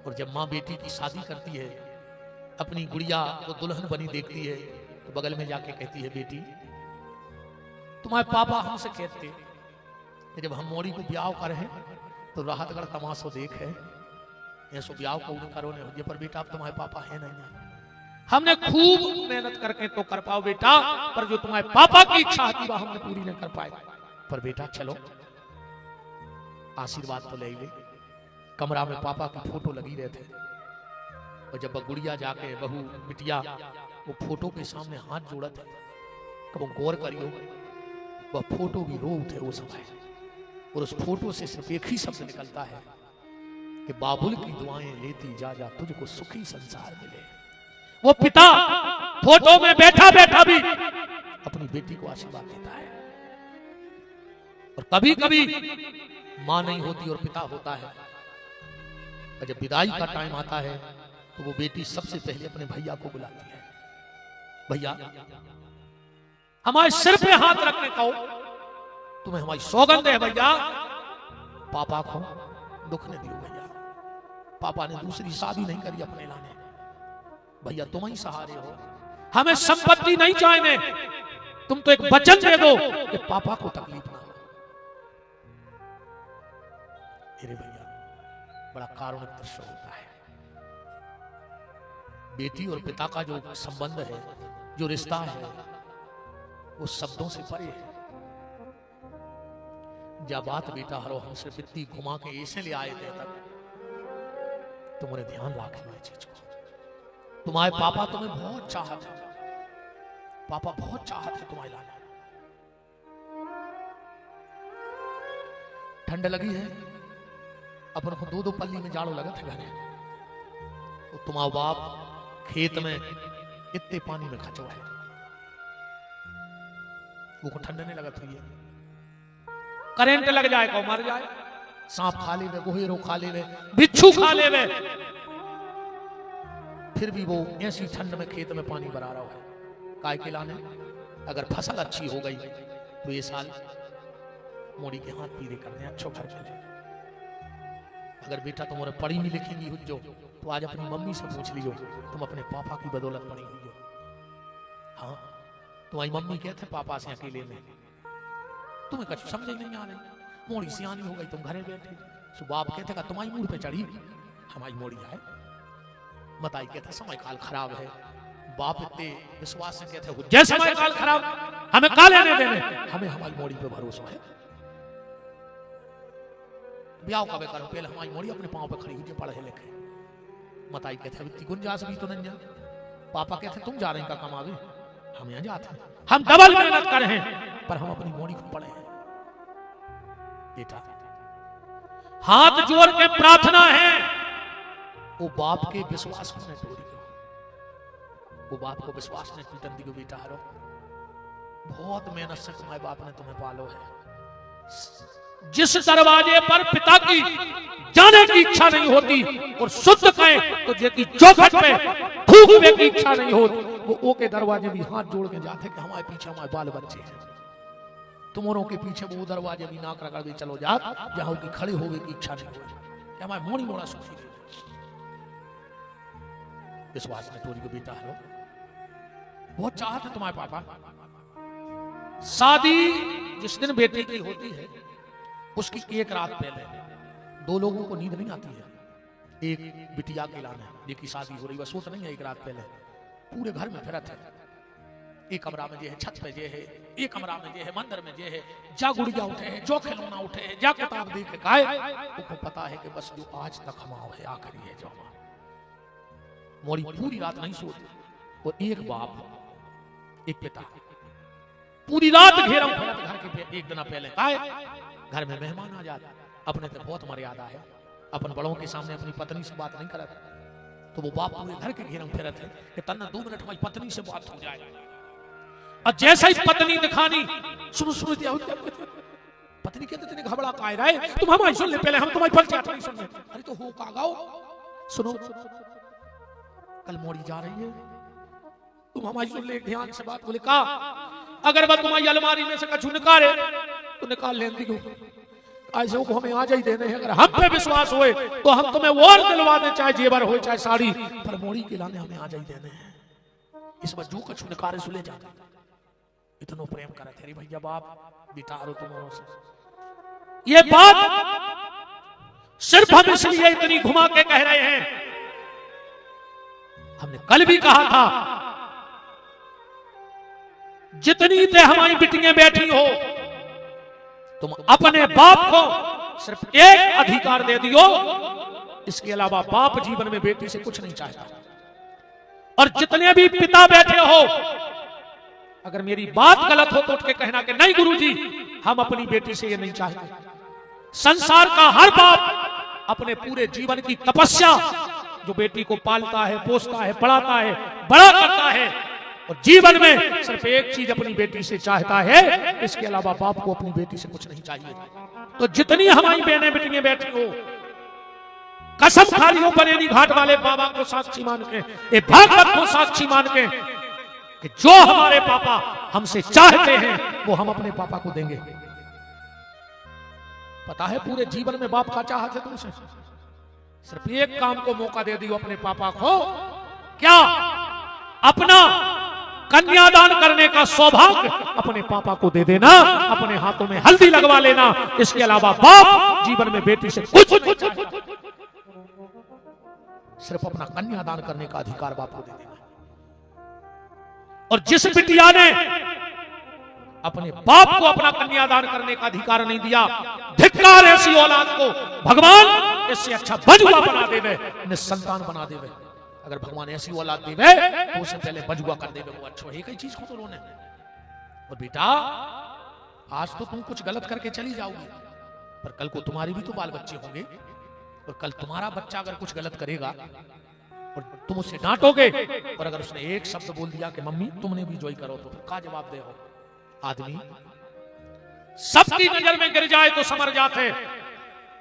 Speaker 1: और जब मां बेटी की शादी करती है, अपनी गुड़िया को दुल्हन बनी देखती है, तो बगल में जाके कहती है, बेटी तुम्हारे पापा हमसे कहते कि जब हम मोड़ी को ब्याह कर हैं तो राहतगढ़ तमाशो देख है, ऐसो ब्याह को करो ने, पर बेटा अब तुम्हारे पापा है नहीं है, हमने खूब मेहनत करके तो कर पाओ बेटा, पर जो तुम्हारे पापा की इच्छा थी वह हमने पूरी नहीं कर पाए। पर बेटा चलो आशीर्वाद तो ले ले। कमरा में पापा की फोटो लगी रहे थे, और जब गुड़िया जाके बहू बिटिया वो फोटो के सामने हाथ जोड़ा थे, कब वो गौर करियो वह फोटो भी रो उठे वो समय, और उस फोटो से सिर्फ एक ही शब्द निकलता है कि बाबुल की दुआएं लेती जा जा तुझको सुखी संसार मिले। वो पिता फोटो में बैठा बैठा भी अपनी बेटी को आशीर्वाद देता है। और कभी कभी मां नहीं होती और पिता होता है, और जब विदाई का टाइम आता है तो वो बेटी सबसे पहले अपने भैया को बुलाती है, भैया हमारे सिर पे हाथ रखने का तुम्हें हमारी सौगंध है भैया, पापा को दुख ने दियो भैया, पापा ने दूसरी शादी नहीं करी अपने लाने, भैया तुम ही सहारे हो, हमें संपत्ति नहीं चाहिए, तुम तो एक वचन दे दो कि पापा को तकलीफ ना हो। मेरे भैया बड़ा कारुणिक दृश्य होता है। बेटी और पिता का जो संबंध है, जो रिश्ता है, वो शब्दों से परे है। जब बात बेटा हरो हम सिर्फ इतनी घुमा के ऐसे ले आए थे तक, तुम्हारे ध्यान रखना है चीज को। तुम्हारे पापा तुम्हें बहुत चाहत है, पापा बहुत चाहत है तुम्हारे लाने। ठंड लगी है, अपन को 2-2 पल्ली में जाड़ो लगा था घरे, तो तुम्हारा बाप खेत में इतने पानी में खचो है, वो को ठंड नहीं लगत हुई है, करंट लग जाए को मर जाए, सांप खा ले, गोहेरो खा ले, बिच्छू खा ले, फिर भी वो ऐसी ठंड में खेत में पानी भरा रहा है, काय के लाने। अगर फसल अच्छी हो गई तो ये साल मोड़ी के हाथ पीरे करने अच्छो घर के लिए। अगर बेटा तुम्हारे पढ़ी नहीं लिखेंगी हो जो, तो आज अपनी मम्मी से पूछ लियो, तुम अपने पापा की बदौलत पढ़ी हुई हो। हाँ, तुम्हारी मम्मी कहते पापा से अकेले में, तुम्हें कुछ समझ नहीं आ रही, मोड़ी सियानी हो गई, तुम घरे बैठे। सो बाप कहते का तुम्हारी मूड पे चढ़ी, हमारी मोड़ी है। बताई कहते समय काल खराब है। बाप इतने विश्वास से कहते हो जैसे समय काल खराब, हमें का लेने देने, हमें हमारी मोड़ी पे भरोसा है। ब्याह कब करो, पहले हमारी मोड़ी अपने पांव पे खड़ी हुई, पढ़े लिखे। बताई कहते इतनी गुंजाइश भी तो नहीं जा। पापा कहते तुम जा रहे का कमावे, हम यहाँ जाते हैं, हम डबल मेहनत कर रहे हैं, पर हम अपनी मोड़ी को पढ़े हैं। बेटा हाथ जोड़ के प्रार्थना है, वो बाप के विश्वास को नहीं तोड़ी, वो बाप को विश्वास नहीं टूटन दी। बेटा हरो बहुत मेहनत से तुम्हारे बाप ने तुम्हें पालो है। जिस दरवाजे पर पिता की जाने की इच्छा नहीं होती और शुद्ध कहें तो जेकी चौखट पे थूकने की इच्छा नहीं होती, वो ओ के दरवाजे भी हाथ जोड़ के जाते कि हमारे पीछे हमारे बाल बच्चे हैं। तुम्हारों के पीछे वो दरवाजे भी नाक रगड़ के चलो जा जहां की खड़े होने की इच्छा नहीं होती। हमारे मोड़ी मोड़ा सुखी विश्वास में तोरी को बेटा हरो बहुत चाहते तुम्हारे पापा। शादी जिस दिन बेटे की होती है उसकी एक रात पहले दो लोगों को नींद नहीं आती है। एक बिटिया के लाने जिसकी शादी हो रही, बस सोच नहीं है। एक रात पहले पूरे घर में फिरत है, एक कमरा में जे है, छत पे जे है, एक कमरा में जे है, मंदिर में जे है, जा गुड़िया उठे है, जो खिलौना उठे है, जा किताब देख के गाए। उसको पता है कि बस जो आज तक हमाओ है आखिरी है जो हमारा। मोड़ी पूरी रात नहीं सोती और एक बाप एक पिता पूरी रात घेरा फिरत घर के। एक दिन पहले गाए घर में मेहमान आ जाते, अपने तो बहुत मर्यादा है, अपन बड़ों के सामने अपनी पत्नी से बात नहीं करते, तो वो बाप पूरे घर के घेरा फिरत है कि तन्ना 2 मिनट हमारी पत्नी से बात हो जाए। और जैसा ही पत्नी दिखानी सुनो सुनो पत्नी कहते तेने घबरा का रहा, तुम हमारी सुन ले, पहले हम तुम्हारी परिचय नहीं सुन ले। अरे तो हो का गाओ, सुनो कल मोड़ी जा रही है, तुम हमारी सुन ले, ध्यान से बात बोले। का अगर वह तुम्हारी अलमारी में से कछु निकाले तो निकाल लेंदी हो, ऐसे को हमें आज ही देने हैं। अगर हम पे विश्वास होए तो हम तुम्हें वो दिलवा दे, चाहे जेवर हो चाहे साड़ी, पर मोड़ी के लाने हमें आज ही देने हैं। इस बार जो कछु निकाले सुले जाते, इतना प्रेम करे तेरी भैया बाप बितारो तुम्हारों से। ये बात सिर्फ हम इसलिए इतनी घुमा के कह रहे हैं, हमने कल भी कहा था जितनी ते हमारी बिटियां बैठी हो, तुम अपने बाप को सिर्फ एक अधिकार दे दियो, इसके अलावा बाप जीवन में बेटी से कुछ नहीं चाहता। और जितने भी पिता बैठे हो, अगर मेरी बात गलत हो तो उठ के कहना कि नहीं गुरुजी हम अपनी बेटी से ये नहीं चाहते। संसार का हर बाप अपने पूरे जीवन की तपस्या जो बेटी को पालता है, पोसता है, पढ़ाता है, बड़ा करता है, और जीवन में सिर्फ एक चीज अपनी बेटी से चाहता है, इसके अलावा बाप को अपनी बेटी से कुछ नहीं चाहिए। तो जितनी हमारी बहनें बेटियां बैठी हो, कसम खाली हो बरेली घाट वाले बाबा को साक्षी मान के, ये भागवत को साक्षी मान के, कि जो हमारे पापा हमसे चाहते हैं वो हम अपने पापा को देंगे। पता है पूरे जीवन में बाप का चाहत है तुमसे, सिर्फ एक काम को मौका दे दियो अपने पापा को, क्या अपना कन्यादान करने का सौभाग्य अपने पापा को दे देना, अपने हाथों में हल्दी लगवा लेना। इसके अलावा बाप जीवन में बेटी से कुछ सिर्फ अपना कन्यादान करने का अधिकार बाप को दे देना। और जिस बिटिया ने अपने बाप को अपना कन्यादान करने का अधिकार नहीं दिया, धिक्कार ऐसी औलाद को, भगवान इससे अच्छा बजुआ बना देवे, निसंतान बना देवे। अगर भगवान ऐसी औलाद देवे तो उससे पहले बजुआ कर देवे, वो अच्छा है। कई चीज को तो रोने। और बेटा आज तो तुम कुछ गलत करके चली जाओगी, पर कल को तुम्हारी भी तो बाल बच्चे होंगे, और कल तुम्हारा बच्चा अगर कुछ गलत करेगा और तुम उससे डांटोगे, और अगर उसने एक शब्द बोल दिया कि मम्मी तुमने भी जोई करो, तो फिर क्या जवाब दे हो? आदमी सबकी नजर में गिर जाए तो समर जाते,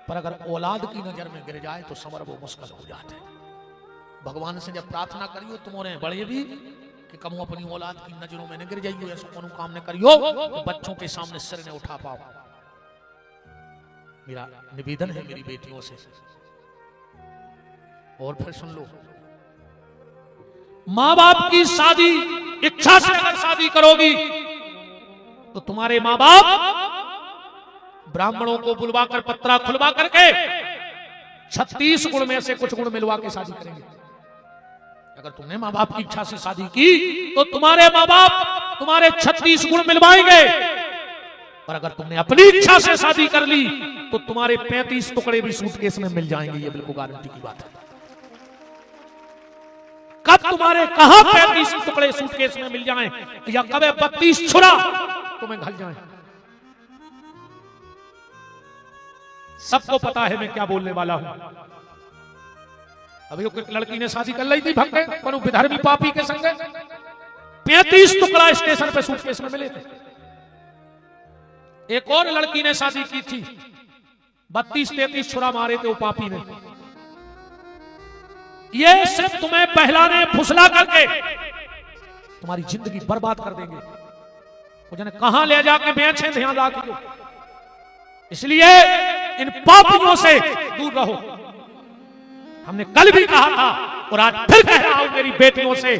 Speaker 1: पर अगर औलाद की नजर में गिर जाए तो समर वो मुश्किल हो जाते। भगवान से जब प्रार्थना करियो तुम्हारे बड़े भी कि कम अपनी औलाद की नजरों में न गिर जाइयो, ऐसा कोनो काम न करियो तो बच्चों के सामने सिर न उठा पाओ। मेरा निवेदन है मेरी बेटियों से। और फिर सुन लो, मां बाप की शादी इच्छा से अगर शादी करोगी तो तुम्हारे मां बाप ब्राह्मणों को बुलवाकर पत्रा खुलवा करके 36 गुण में से कुछ गुण मिलवा के शादी करेंगे। अगर तुमने मां बाप की इच्छा से शादी की तो तुम्हारे मां बाप तुम्हारे 36 गुण मिलवाएंगे, और अगर तुमने अपनी इच्छा से शादी कर ली तो तुम्हारे 35 टुकड़े भी सूटकेस में मिल जाएंगे। ये बिल्कुल गारंटी की बात है। कब तुम्हारे कहां 35 टुकड़े सूटकेस में मिल जाएं, या कब 32 छुरा तुम्हें घल जाएं, सबको पता है मैं क्या बोलने वाला हूं। अभी एक लड़की ने शादी कर ली थी भक्के कोनो विधर्मी पापी के संग, 35 टुकड़ा स्टेशन पे सूटकेस में मिले थे। एक और लड़की ने शादी की थी, 32-33 छुरा मारे थे वो पापी ने। ये सिर्फ तुम्हें बहलाने फुसला करके तुम्हारी जिंदगी बर्बाद कर देंगे। वो जाने कहां ले जाके बेचे, ध्यान रखियो। इसलिए इन पापियों से दूर रहो। हमने कल भी कहा था और आज फिर कह रहा हूं मेरी बेटियों से,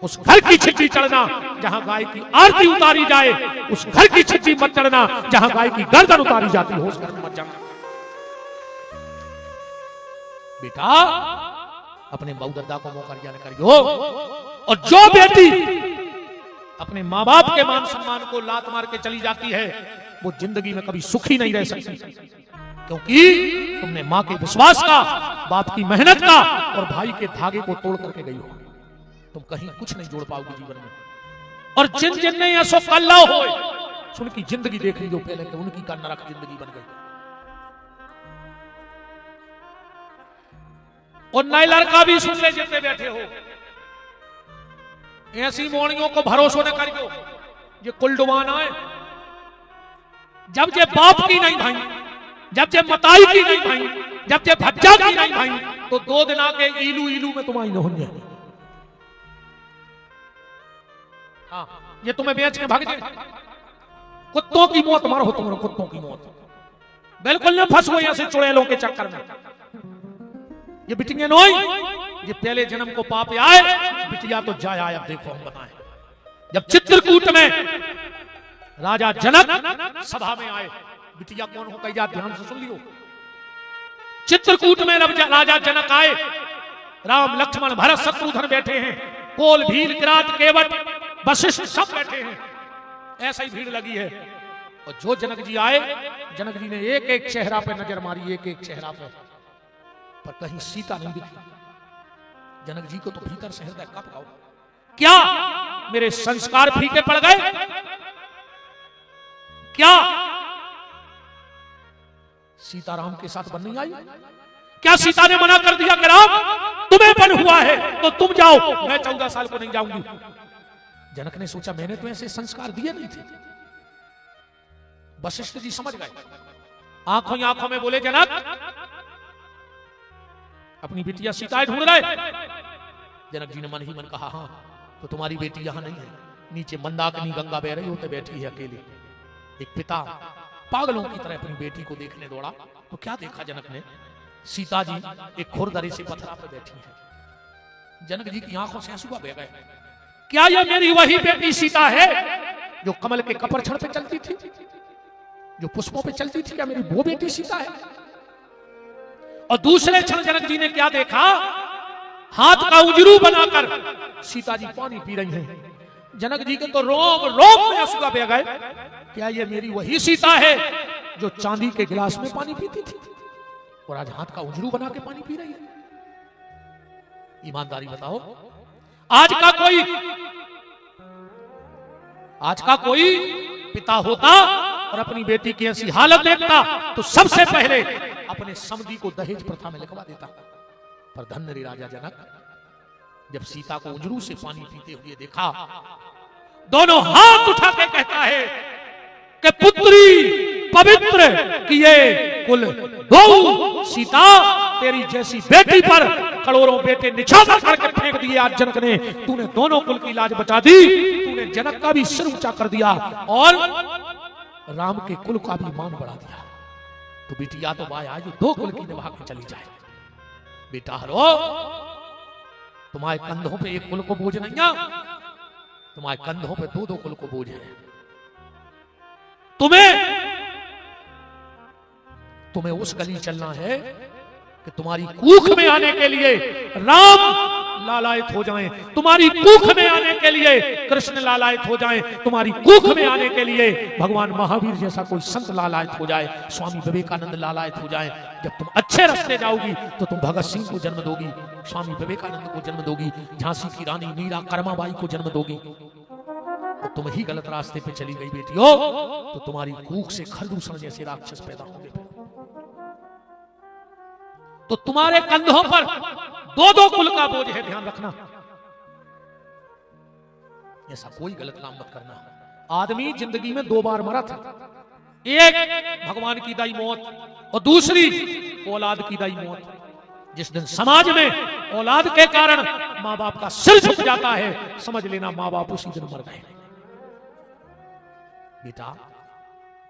Speaker 1: उस घर की छिट्टी चढ़ना जहां गाय की आरती उतारी जाए, उस घर की छिट्टी मत चढ़ना जहां गाय की गर्दन उतारी जाती हो, उस घर में मत जाना। बेटा अपने मऊ दद्दा को मौका दिया न करियो। और जो बेटी अपने मां बाप के मान सम्मान को लात मार के चली जाती है वो जिंदगी में कभी सुखी नहीं रह सकती, क्योंकि तुमने मां के विश्वास का, बाप की मेहनत का और भाई के धागे को तोड़ करके गई हो। तुम कहीं कुछ नहीं जोड़ पाओगे जीवन में। और जिन जिन ने ऐसो कल्ला हो उनकी जिंदगी देख लीजिए पहले कि उनकी का नरक जिंदगी बन गई। और नए लड़का भी सुन ले जितने बैठे हो, ऐसी मोड़ियों को भरोसा न करियो ये कुलडुबान आए। जब जे बाप की नहीं भाई, जब जे मताई की नहीं भाई, जब जे भज्जा की नहीं भाई, तो 2 दिन आके इलू इलू में तुम्हारी न होंगे। हाँ, ये तुम्हें बेच के भाग जाए। कुत्तों की मौत मारो तुम, कुत्तों की मौत। बिल्कुल न फंसो ऐसे चुड़ैलों के चक्कर में। ये बिटिया नोई, ये पहले जन्म को पाप आए, बिटिया तो जाए आए। अब देखो हम बताएं, जब चित्रकूट में राजा जनक सभा में आए, बिटिया कौन हो कही, ध्यान से सुन लियो। चित्रकूट में राजा जनक आए, राम लक्ष्मण भरत शत्रुघ्न बैठे हैं, कोल भील किरात केवट वशिष्ठ सब बैठे हैं, ऐसा ही भीड़ लगी है। और जो जनक जी आए, जनक जी ने एक एक चेहरा पे नजर मारी, एक एक चेहरा पे, पर कहीं सीता नहीं दिखी। जनक जी को तो भीतर से हृदय कब आओ, क्या मेरे संस्कार फीके पड़ गए? क्या सीताराम के साथ बन नहीं आई? क्या सीता ने मना कर दिया कि राम तुम्हें बन हुआ है तो तुम जाओ, मैं 14 साल को नहीं जाऊंगी? जनक ने सोचा मैंने तो ऐसे संस्कार दिए नहीं थे। वशिष्ठ जी समझ गए, आंखों ही आंखों में बोले जनक अपनी बेटियां सीताएं ढूंढ रहे। जनक जी ने मन ही मन कहा हाँ, तो तुम्हारी बेटी यहां नहीं है, नीचे मंदाकिनी गंगा बह रही होते बैठी है अकेली। एक पिता पागलों की तरह अपनी बेटी को देखने दौड़ा तो क्या देखा जनक ने? सीता जी एक खुरदरी से पत्थरा पर बैठी है। जनक जी की आंखों से आंसू बह गए। क्या यह मेरी वही बेटी सीता है जो कमल के कपरछड़ पे चलती थी, जो पुष्पों पे चलती थी? क्या मेरी वो बेटी सीता है? और दूसरे क्षण जनक जी ने क्या देखा? हाथ का उजरू बनाकर सीता जी पानी पी रही हैं। जनक जी के तो रोम रोम में आंसू बह गए। क्या ये मेरी वही सीता है जो चांदी के गिलास में पानी पीती थी और आज हाथ का उजरू बना के पानी पी रही है? ईमानदारी बताओ, आज का कोई पिता होता और अपनी बेटी की ऐसी हालत देखता तो सबसे पहले अपने समधी को दहेज प्रथा में लिखवा देता। पर धन्य राजा जनक जब सीता को उजरू से पानी पीते हुए देखा, दोनों हाथ उठा के कहता है कि पुत्री पवित्र किए कुल दो सीता तेरी जैसी बेटी पर करोड़ों बेटे निछावर करके फेंक दिए आज जनक ने। तूने दोनों कुल की लाज बचा दी, तूने जनक का भी सिर ऊंचा कर दिया और राम के कुल का भी मान बढ़ा दिया। तो बेटी या तो बाय आज दो कुल की निभा के चली जाए। बेटा हरो, तुम्हारे कंधों पे एक कुल को बोझ नहीं है, तुम्हारे कंधों पे दो दो कुल को बोझ है। तुम्हें उस गली चलना है कि तुम्हारी कूख में आने के लिए राम लालायत हो जाएं, तुम्हारी कूख में आने के लिए कृष्ण लालायत हो जाएं, तुम्हारी कूख में आने के लिए भगवान महावीर जैसा कोई संत लालायत हो जाए, स्वामी विवेकानंद लालायत हो जाए। जब तुम अच्छे रास्ते जाओगी तो तुम भगत सिंह को जन्म दोगी, स्वामी विवेकानंद को जन्म दोगी, झांसी की रानी मीरा कर्माबाई को जन्म दोगी। तो तुम ही गलत रास्ते पे चली गई बेटियों, तो तुम्हारी कूख से खरदूषण जैसे राक्षस पैदा होंगे। तो तुम्हारे कंधों पर दो दो कुल का बोझ है, ध्यान रखना। ऐसा कोई गलत काम मत करना। आदमी जिंदगी में दो बार मरा था, एक भगवान की दाई मौत और दूसरी औलाद की दाई मौत। जिस दिन समाज में औलाद के कारण मां बाप का सिर झुक जाता है, समझ लेना मां बाप उसी दिन मर गए। बेटा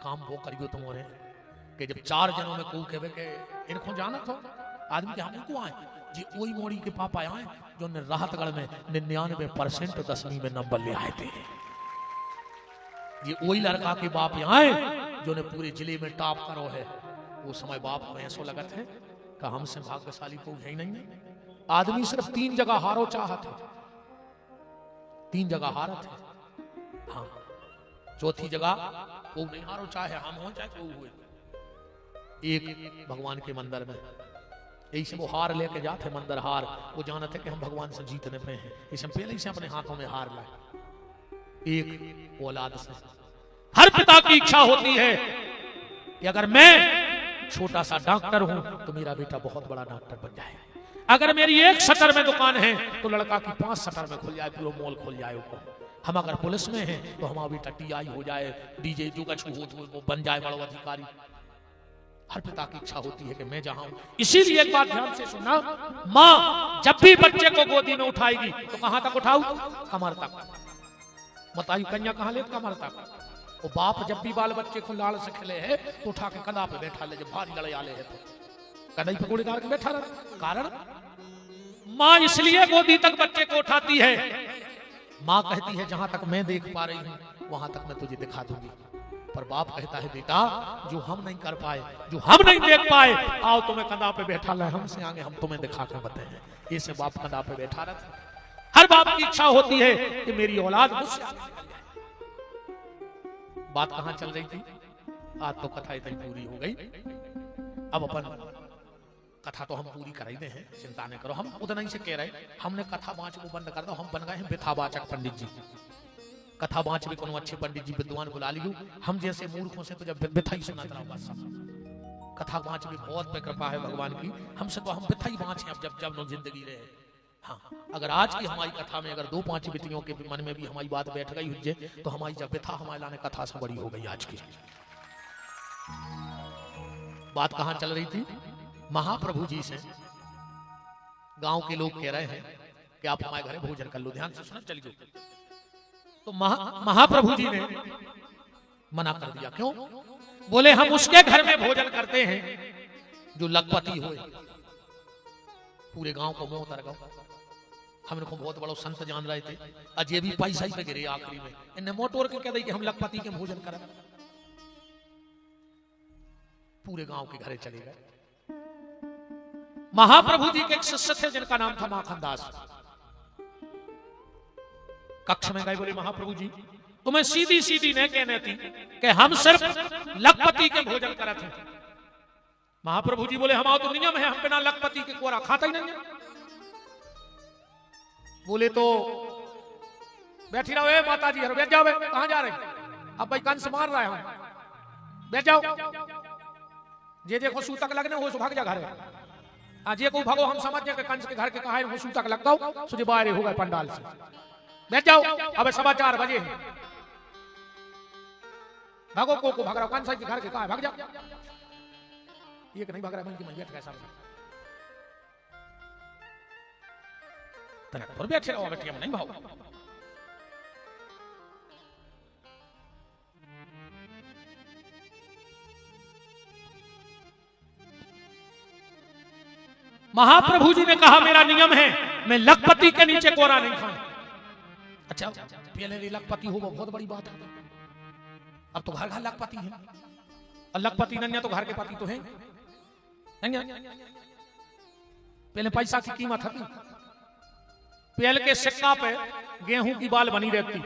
Speaker 1: काम वो करियो तुम्हारे कि जब चार जनों में कू कहे के इनको जाना था आदमी के हम को आए जी, वही मोड़ी के पापा आए जो ने राहतगढ़ में 99% 10वीं में नंबर ले आए थे। ये वही लड़का के बाप आए जो ने पूरे जिले में टॉप करो है। वो समय बाप को ऐसा लगत है कि हमसे भाग्यशाली कोई है ही नहीं है। आदमी सिर्फ 3 जगह हारो चाहत है, 3 जगह हारत है। हाँ, चौथी जगह वो नहीं हारो चाहे हम हो चाहे कोई हुए। एक भगवान के मंदिर में यही से वो हार लेके जाते मंदिर, हार वो जानते कि हम भगवान से जीतने पे हैं, इसे पहले से अपने हाथों में हार लाए। एक औलाद से हर पिता की इच्छा होती है कि अगर मैं छोटा सा डॉक्टर हूं तो मेरा बेटा बहुत बड़ा डॉक्टर बन जाए, अगर मेरी एक शटर में दुकान है तो लड़का की 5 शटर में खुल जाए, पूरा मॉल खुल जाए। हम अगर पुलिस में हैं तो हमारा बेटा टीआई हो जाए, डीजे जो कछु हो तो वो बन जाए बड़ा अधिकारी। हर पिता की इच्छा होती है कि मैं जहां हूं। इसीलिए एक बात ध्यान से सुनना, मां जब भी बच्चे को गोदी में उठाएगी तो कहां तक उठाऊ? कमर तक। बताइए कन्या कहां ले? कमर तक। वो बाप जब भी बाल बच्चे को लाल से खिले है तो उठा के कंधा पे बैठा ले, जब भारी लड़ाई आले है तो कंधे पे गोली डाल के बैठा रहे। कारण मां इसलिए गोदी तक बच्चे को उठाती है, मां कहती है जहां तक मैं देख पा रही हूं वहां तक मैं तुझे दिखा दूंगी। पर बाप कहता है बेटा जो हम नहीं कर पाए, जो हम नहीं देख पाए, आओ तुम्हें कंधा पे बैठा ले, हमसे आगे हम तुम्हें दिखा के बताएं। ऐसे बाप कंधा पे बैठा रहता। हर बाप की इच्छा होती है कि मेरी औलाद मुझसे आगे निकल जाए। बात कहां चल रही थी? आज तो कथा इतनी पूरी हो गई। अब अपन कथा तो हम पूरी कर ही दे हैं, चिंता नहीं करो। हम उतना ही से कह रहे, हमने कथा बाँच को बंद कर दो, हम बन गए हैं व्यथावाचक पंडित जी। कथा बाँच भी कोनो अच्छे पंडित जी विद्वान बुला लियो, हम जैसे मूर्खों से तो जब व्यथा ही सुनाता रहो बस। कथा बाँच भी बहुत पे कृपा है भगवान की, हमसे तो हम व्यथा ही बाँच हैं अब जब जब जिंदगी रहे। हाँ, अगर आज की हमारी कथा में अगर 2-5 बेटियों के मन में भी हमारी बात बैठ गई हुज्जे तो हमारी जब व्यथा हमारे लाने कथा से बड़ी हो गई। आज की बात कहां चल रही थी? महाप्रभु जी से गांव के लोग कह रहे हैं कि आप हमारे घर भोजन कर लो। ध्यान से सुनो, चलिए। तो महाप्रभु जी ने मना कर दिया। क्यों? बोले हम उसके घर में भोजन करते हैं जो लखपति हो। पूरे गांव को मुंह उतर गया। हम इनको बहुत बड़ा संत जान रहे थे, अजय भी पैसा ही पे गिरे आखिरी में। इन्हें मोटोर के कह दी कि हम लखपति के भोजन करें। पूरे गांव के घरे चले गए। महाप्रभु जी के एक शिष्य थे जिनका नाम था माखनदास। कक्ष में गए, बोले महाप्रभु जी तुम्हें सीधी सीधी नहीं कहने थी कि हम सिर्फ लखपति के भोजन करे थे। महाप्रभु जी बोले हमारा तो नियम है, हम बिना लखपति के कोरा खाता ही नहीं है। बोले तो बैठी रहो माता जी, बैठ जाओ। कहां जा रहे? अब भाई कंस मार रहा है, हम बैठ जाओ। जे को सूतक लगने हो सो भाग जा घर। आज ये को भागो, हम समझ जाए कंस के घर के कहा है सूतक लग जाओ, सुझे बाहर हो गए पंडाल से। बैठ जाओ, अब 4:15 बजे भागो को भाग रहा। कंस के घर के कहा है भाग जाओ। ये नहीं भाग रहा है, बैठ गया सब। तने बैठे रहो बेटी, हम नहीं भाव। महाप्रभु जी ने कहा मेरा नियम है मैं लखपति के नीचे कोरा नहीं खाऊं। अच्छा पहले लखपति हो वो बहुत बड़ी बात है, अब तो घर घर लखपति है, और लखपति नन्या तो घर के पति तो है। पहले पैसा की कीमत थी, पहले के सिक्का पे गेहूं की बाल बनी रहती,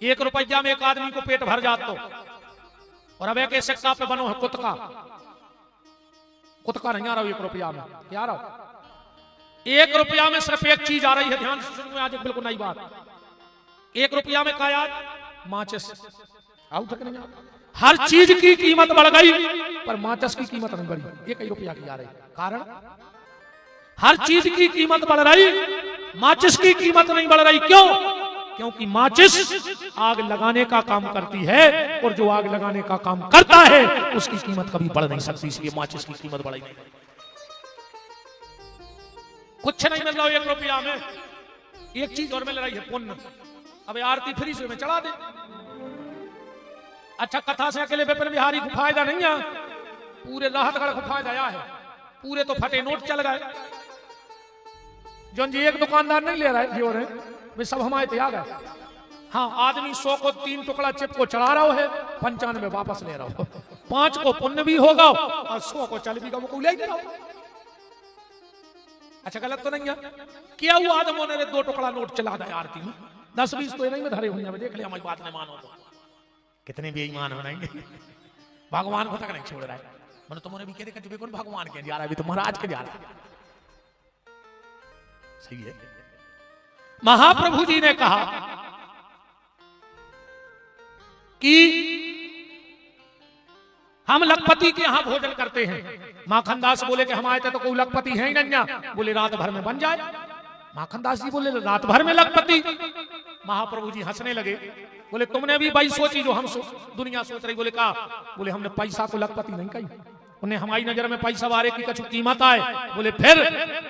Speaker 1: 1 रुपया में एक आदमी को पेट भर जाता, और अब एक सिक्का पे बनो है कुत्ता। कुत्ता नहीं आ रहा 1 रुपया में, क्या आ रहा 1 रुपया में सिर्फ एक चीज आ रही है, ध्यान से सुनो आज एक बिल्कुल नई बात। 1 रुपया में क्या याद, माचिस। हर चीज की कीमत बढ़ गई पर माचिस की कीमत नहीं बढ़ी, ये कई रुपया की आ रही। कारण हर चीज की कीमत बढ़ रही, माचिस की कीमत नहीं बढ़ रही। क्यों? क्योंकि माचिस आग लगाने का काम करती है, और जो आग लगाने का काम करता है उसकी कीमत कभी बढ़ नहीं सकती, इसलिए माचिस की कीमत बढ़ी नहीं। कुछ नहीं मिल रहा 1 रुपया में, एक चीज और मिल रही है, पुण्य। अब आरती फ्री से में चढ़ा दे। अच्छा कथा से अकेले विपिन बिहारी को फायदा नहीं है, पूरे राहतगढ़ को फायदा आया है, पूरे तो फटे नोट चल गए। जो जी एक दुकानदार नहीं ले रहा है, जो वे सब हमारे ते आ गए। हाँ आदमी 100 को 3 टुकड़ा चिप को चढ़ा रहा है, 95 वापस ले रहा हो, 5 को पुण्य भी होगा और 100 को चल भी का वो ले रहा हो। अच्छा गलत तो नहीं है? क्या हुआ आदमों ने 2 टुकड़ा नोट चला दिया आरती में, 10-20 तो नहीं में धरे हुए, देख ले हमारी बात नहीं मानो तो कितने बेईमान बनाएंगे। भगवान को तक नहीं छोड़ रहा है, मैंने तुम्हारे भी कह रहे कौन भगवान के जा रहा है, अभी तो महाराज के जा रहा है। सही है। महाप्रभु जी ने कहा कि हम लखपति के यहां भोजन करते हैं। माखनदास बोले कि हम आए थे तो कोई लखपति है ही नहीं, बोले रात भर में बन जाए। माखनदास जी बोले रात भर में लखपति। महाप्रभु जी हंसने लगे, बोले तुमने भी भाई सोची जो हम दुनिया सोच रही। बोले कहा, बोले हमने पैसा को लखपति नहीं कही, उन्हें हमारी नजर में पैसा वारे की कछु कीमत आए। बोले फिर,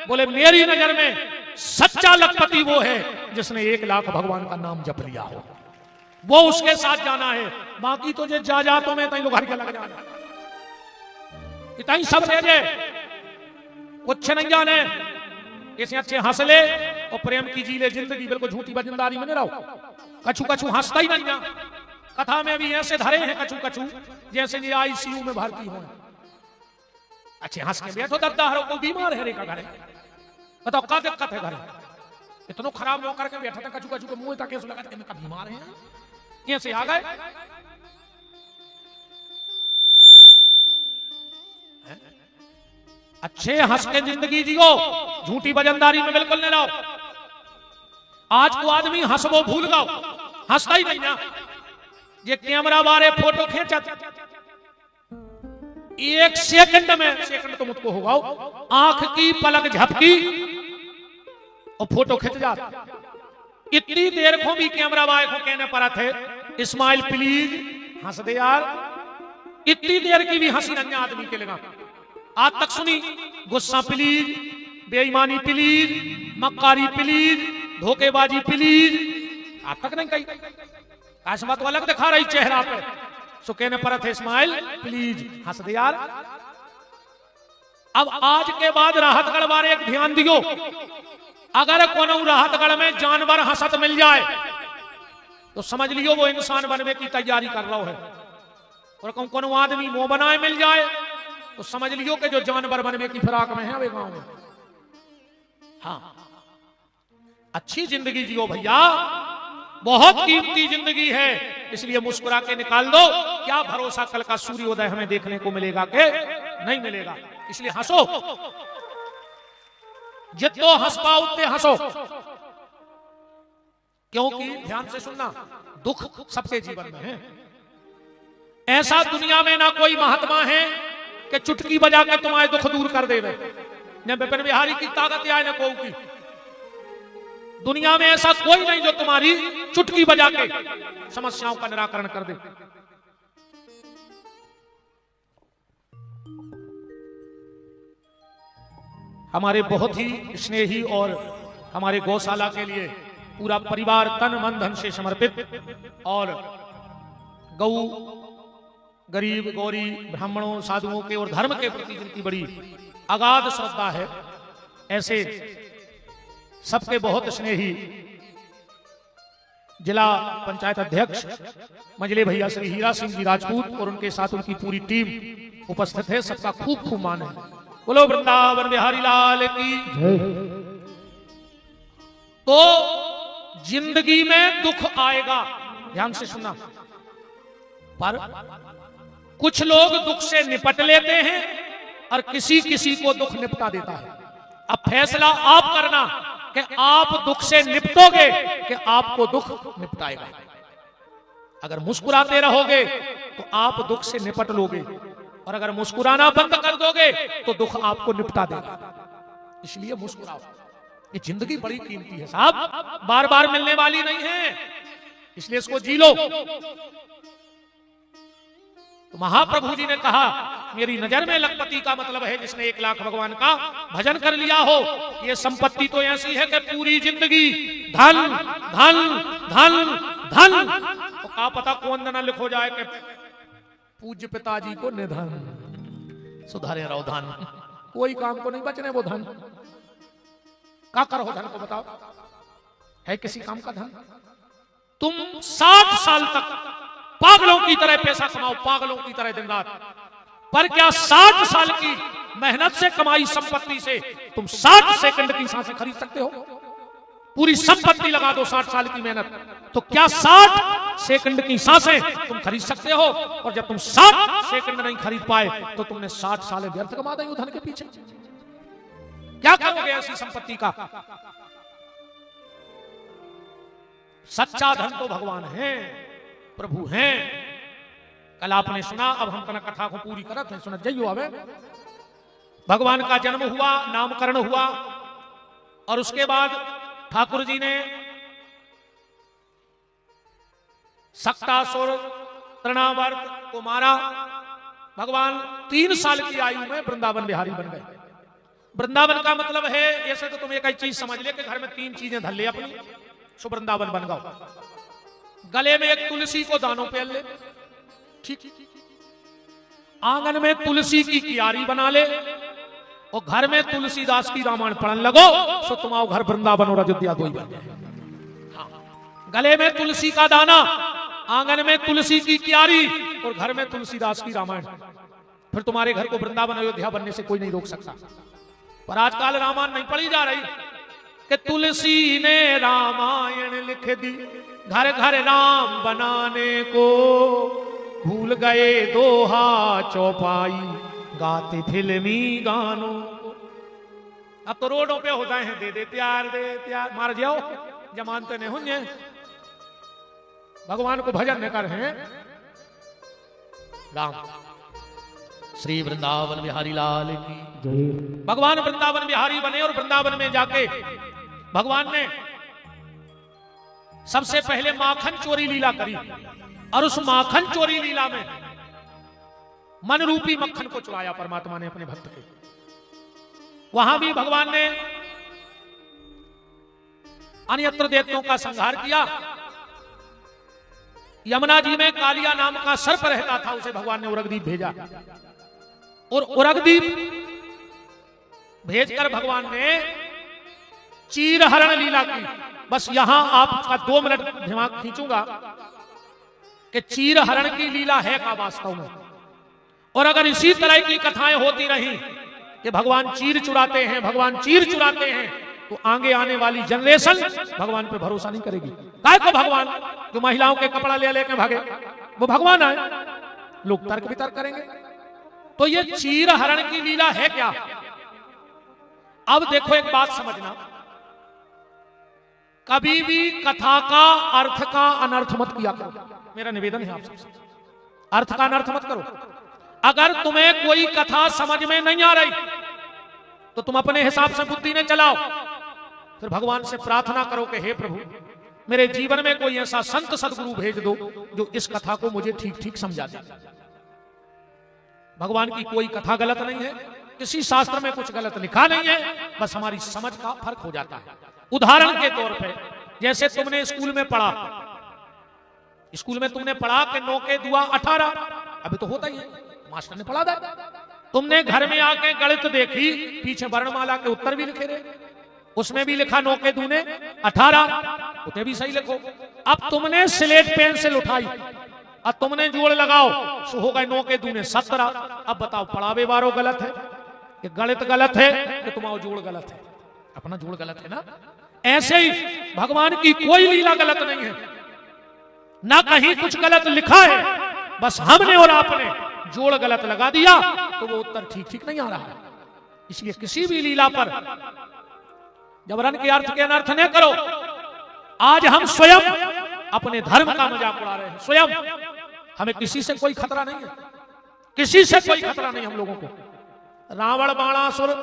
Speaker 1: बोले मेरी नजर में सच्चा लखपति वो है जिसने 1 लाख भगवान का नाम जप लिया हो, वो उसके साथ जाना है। बाकी तो जे जा तो मैं तई घर के लग जाना, इतना सब ले जे, कुछ नहीं जाने। इसे अच्छे हंस ले और प्रेम की जी ले जिंदगी, बिल्कुल झूठी बजिंदारी में नहीं रहो। कछु कछु हंसता ही नहीं जा। कथा में भी ऐसे धरे हैं कछु कछु जैसे ये आईसीयू में भर्ती हो। अच्छे हंस के बैठो, दद्दा हरो को बीमार है रे का घरे, बताओ क्या दिक्कत है घरे, इतना खराब मुंह करके बैठा था, कछु कछु के मुंह तक लगा के मैं बीमार है, ये से आ गए। अच्छे हंस के जिंदगी जियो, झूठी बजनदारी में बिल्कुल नहीं रहो। आज को आदमी हंसबो भूल गो, हंसता ही नहीं ना। ये कैमरा वाले फोटो खींचा 1 सेकंड में, सेकंड तो मुझको होगा, आंख की पलक झपकी और फोटो खिंच जाता। इतनी देर को भी कैमरा वाले को कहने पड़ा थे स्माइल प्लीज, हंस दे यार। इतनी देर की भी हंसी नहीं आदमी के लगा। आज तक सुनी गुस्सा प्लीज, बेईमानी प्लीज, मक्कारी प्लीज, धोखेबाजी प्लीज, आज तक नहीं कही। आसमा तो अलग दिखा रही चेहरा पे, सो कहने पर थे स्माइल प्लीज, हंस दे यार। अब आज के बाद राहतगढ़ वाले एक ध्यान दियो, अगर कोनो राहतगढ़ में जानवर हंसत मिल जाए तो समझ लियो वो इंसान बनने की तैयारी कर रहा है, और कोनो आदमी मुंह बनाए मिल जाए तो समझ लियो कि जो जानवर बनने की फिराक में है वे गांव में। हाँ अच्छी जिंदगी जियो भैया, बहुत कीमती जिंदगी है, इसलिए मुस्कुरा के निकाल दो। क्या भरोसा कल का सूर्योदय हमें देखने को मिलेगा कि नहीं मिलेगा, इसलिए हंसो, जितो हंस पाओ उतने हंसो। क्योंकि ध्यान से सुनना, दुख सबके जीवन में है। ऐसा दुनिया में ना कोई महात्मा है कि चुटकी बजा के तुम्हारे दुख दूर कर देवे, न विपिन बिहारी की ताकत आए न को की। दुनिया में ऐसा कोई नहीं जो तुम्हारी चुटकी बजा के समस्याओं का निराकरण कर दे। हमारे बहुत ही स्नेही और हमारे गौशाला के लिए पूरा परिवार तन मन धन से समर्पित, और गौ गरीब गौरी ब्राह्मणों साधुओं के और धर्म के प्रति जिनकी बड़ी अगाध श्रद्धा है, ऐसे सबके बहुत स्नेही जिला पंचायत अध्यक्ष मंजले भैया श्री हीरा सिंह जी राजपूत और उनके साथ उनकी पूरी टीम उपस्थित है। सबका खूब खूब मान है। बोलो वृंदावन बिहारी लाल की जय। तो जिंदगी में दुख आएगा, ध्यान से सुनना, पर कुछ लोग दुख से निपट लेते हैं और किसी किसी को दुख निपटा देता है। अब फैसला आप करना कि आप दुख से निपटोगे कि आपको दुख निपटाएगा। अगर मुस्कुराते रहोगे तो आप दुख से निपट लोगे, और अगर मुस्कुराना बंद कर दोगे तो दुख आपको निपटा देगा। इसलिए मुस्कुराओ। ये जिंदगी बड़ी कीमती है साहब, बार बार मिलने वाली नहीं है, इसलिए इसको जी लो। तो महाप्रभु जी ने कहा, मेरी नजर में लखपति का मतलब है जिसने 1 लाख भगवान का भजन कर लिया हो। ये संपत्ति तो ऐसी है कि पूरी जिंदगी धन धन धन धन, तो क्या पता कौन ना लिखो जाए कि पूज्य पिताजी को निधन, सुधारे रहो धन, कोई काम को नहीं बचने वो धन। क्या करो धन को, बताओ है किसी काम का धन? तुम 60 साल तक पागलों की तरह पैसा कमाओ, पागलों की तरह दिन रात, पर क्या 60 साल की मेहनत से कमाई संपत्ति से तुम 60 सेकंड की सांसें खरीद सकते हो? पूरी संपत्ति लगा दो 60 साल की मेहनत, तो क्या 60 सेकंड की सांसें तुम खरीद सकते हो? और जब तुम 60 सेकंड नहीं खरीद पाए तो तुमने 60 साल व्यर्थ कमा दी धन के पीछे। क्या करोगे ऐसी संपत्ति का? सच्चा धन तो भगवान है, प्रभु हैं। कल आपने सुना, अब हम कथा को पूरी करत हैं, सुनत जाइयो। अब भगवान का जन्म हुआ, नामकरण हुआ, और उसके बाद ठाकुर जी ने सक्तासुर तृणावर्त को मारा। भगवान 3 साल की आयु में वृंदावन बिहारी बन गए। वृंदावन का मतलब है, ऐसे तो तुम एक ही चीज समझ ले कि घर में 3 चीजें धर ले अपनी, सो वृंदावन बन गए। गले में एक तुलसी को दानों पे ले, ठीक, आंगन में तुलसी की कियारी बना ले, और घर में तुलसीदास की रामायण पढ़ने लगो, सो तुम्हारा घर वृंदावन और अयोध्या दो ही बन जाए। हाँ। गले में तुलसी का दाना, आंगन में तुलसी की कियारी, और घर में तुलसीदास की रामायण, फिर तुम्हारे घर को वृंदावन अयोध्या बनने से कोई नहीं रोक सकता। पर आजकल रामायण नहीं पढ़ी जा रही कि तुलसी ने रामायण लिख दी, घर घर राम बनाने को, भूल गए दोहा चौपाई, गाते फिल्मी गानों को। अब तो रोडों पे होता है, दे दे प्यार मार जाओ, जमानते नहीं होंगे। भगवान को भजन न कर हैं राम। श्री वृंदावन बिहारी लाल की जय। भगवान वृंदावन बिहारी बने, और वृंदावन में जाके भगवान ने सबसे पहले माखन चोरी लीला करी, और उस माखन चोरी लीला में मन रूपी मक्खन को चुराया परमात्मा ने अपने भक्त के। वहां भी भगवान ने अन्यत्र दैत्यों का संहार किया। यमुना जी में कालिया नाम का सर्प रहता था, उसे भगवान ने उरगदीप भेजा, और उरगदीप भेजकर भगवान ने चीरहरण लीला की। बस यहां आपका 2 मिनट दिमाग खींचूंगा कि चीरहरण की लीला है का वास्तव में। और अगर इसी तरह की कथाएं होती रही कि भगवान चीर चुराते हैं, भगवान चीर चुराते हैं, तो आगे आने वाली जनरेशन भगवान पे भरोसा नहीं करेगी। काय को भगवान जो महिलाओं के कपड़ा ले लेके भागे, वो भगवान आए? लोग तर्क वितर्क करेंगे। तो ये चीरहरण की लीला है क्या? अब देखो, एक बात समझना, कभी भी कथा का अर्थ का अनर्थ मत किया करो। मेरा निवेदन है आप सबसे, अर्थ का अनर्थ मत करो। अगर तुम्हें कोई कथा समझ में नहीं आ रही तो तुम अपने हिसाब से बुद्धि ने चलाओ, फिर भगवान से प्रार्थना करो कि हे प्रभु, मेरे जीवन में कोई ऐसा संत सदगुरु भेज दो जो इस कथा को मुझे ठीक ठीक समझा दे। भगवान की कोई कथा गलत नहीं है, किसी शास्त्र में कुछ गलत लिखा नहीं है, बस हमारी समझ का फर्क हो जाता है। उदाहरण के तौर पे जैसे तुमने स्कूल में पढ़ा, स्कूल में तुमने पढ़ा कि 9 के दुआ 18, अभी तो होता ही है, मास्टर ने पढ़ा था। तुमने घर में आके गणित देखी, पीछे वर्णमाला के उत्तर भी लिखे रहे, उसमें भी लिखा 9 के दूने 18, उसे भी सही लिखो। अब तुमने स्लेट पेंसिल उठाई और तुमने जोड़ लगाओ, सो हो गए 9 के दूने 17। अब बताओ पढ़ावे वारो गलत है कि गणित गलत है कि तुम्हारा जोड़ गलत है? अपना जोड़ गलत है ना। ऐसे ही भगवान की कोई लीला गलत नहीं है, ना कहीं कुछ गलत लिखा है, बस हमने और आपने जोड़ गलत लगा दिया तो वो उत्तर ठीक ठीक नहीं आ रहा है। इसलिए किसी भी लीला पर जबरन के अर्थ के अनर्थ न करो। आज हम स्वयं अपने धर्म का मजाक उड़ा रहे हैं, स्वयं। हमें किसी से कोई खतरा नहीं है, किसी से कोई खतरा नहीं हम लोगों को। रावण बाणासुर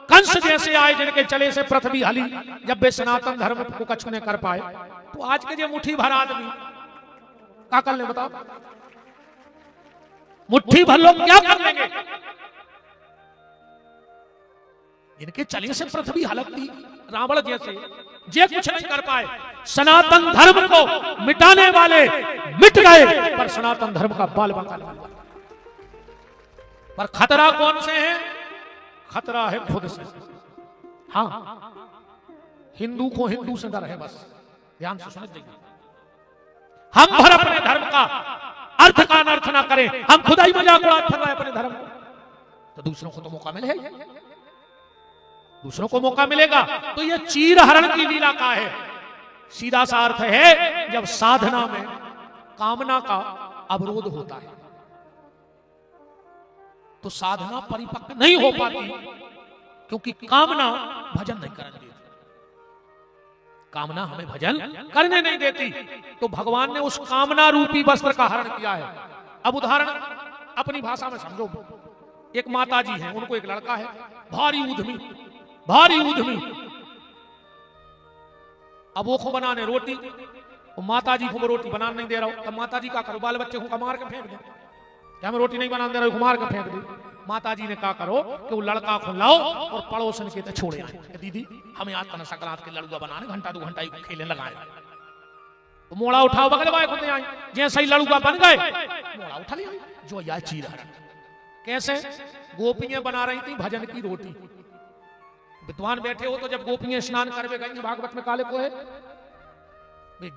Speaker 1: कंस जैसे आए जिनके चले से पृथ्वी हली, जब वे सनातन धर्म को कछु न कर पाए, तो आज के जो मुट्ठी भर आदमी क्या कर ले बताओ? मुट्ठी भर लोग क्या कर लेंगे? इनके चले से पृथ्वी हलकती, रावण जैसे जे कुछ नहीं कर पाए। सनातन धर्म को मिटाने वाले मिट गए, पर सनातन धर्म का बाल बांका नहीं हुआ। पर खतरा कौन से है? खतरा है खुद से। हाँ, हिंदू को हिंदू से डर है, बस ध्यान से समझ जाइए। हम भर अपने धर्म का अर्थ का अनर्थ ना करें, हम खुदा ही मजाक उड़ाते रहे अपने धर्म को, तो दूसरों को तो मौका मिलेगा, दूसरों को मौका मिलेगा। तो ये चीर हरण की लीला का है। सीधा सा अर्थ है जब साधना में कामना का अवरोध होता है तो साधना परिपक्व नहीं हो पाती, क्योंकि कामना भजन नहीं करने देती, कामना हमें भजन करने नहीं देती। तो भगवान ने उस कामना रूपी वस्त्र का हरण किया है। अब उदाहरण अपनी भाषा में समझो। एक माता जी हैं, उनको एक लड़का है, भारी उद्यमी, भारी उद्यमी। अब वो को बनाने रोटी, माता जी को रोटी बनाने नहीं दे रहा हूं, तब माता जी का करो, बाल बच्चे को मार के फेंक दे, क्या मैं रोटी नहीं बनाने दे रहा हूं, मार के फेंक दे। माता जी ने कहा करो कि वो लड़का को लाओ और पड़ोसन के तो छोड़े आए, दीदी हमें आज तना सकरात के लड़ुआ बनाने, घंटा 2 घंटा खेलने लगाए। तो मोड़ा उठाओ बगल वाले खुद आए, जैसे ही लड़ुआ बन गए मोड़ा उठा लिया, जो यार चीर हरण। कैसे? गोपियां बना रही थी भजन की रोटी, विद्वान बैठे हो तो जब गोपियां स्नान करवे गई भागवत में काले को है,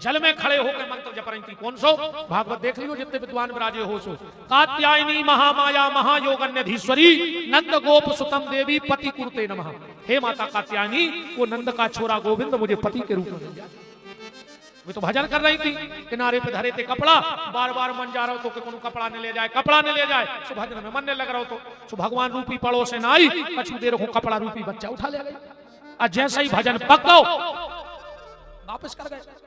Speaker 1: जल में खड़े होकर मंत्र जप रही थी। कौन सो? भागवत देख लियो, जितने विद्वान विराजे हो सो। कात्यायनी महामाया महायोगन्यधीश्वरी नंद गोप सुतम देवी पति कुरुते नमः। हे माता कात्यायनी, वो नंद का छोरा गोविंद मुझे पति के रूप में मिल जाए। वे तो भजन कर रही थी, किनारे पे धरे थे कपड़ा, बार बार मन जा रहा हो तो कौन कपड़ा ने ले जाए, कपड़ा ने ले जाए। सो भजन में मन ने लग रहा हो तो भगवान रूपी पड़ोस से आई, कछु देर को कपड़ा रूपी बच्चा उठा ले गए, और जैसे ही भजन पक गो वापस कर गए।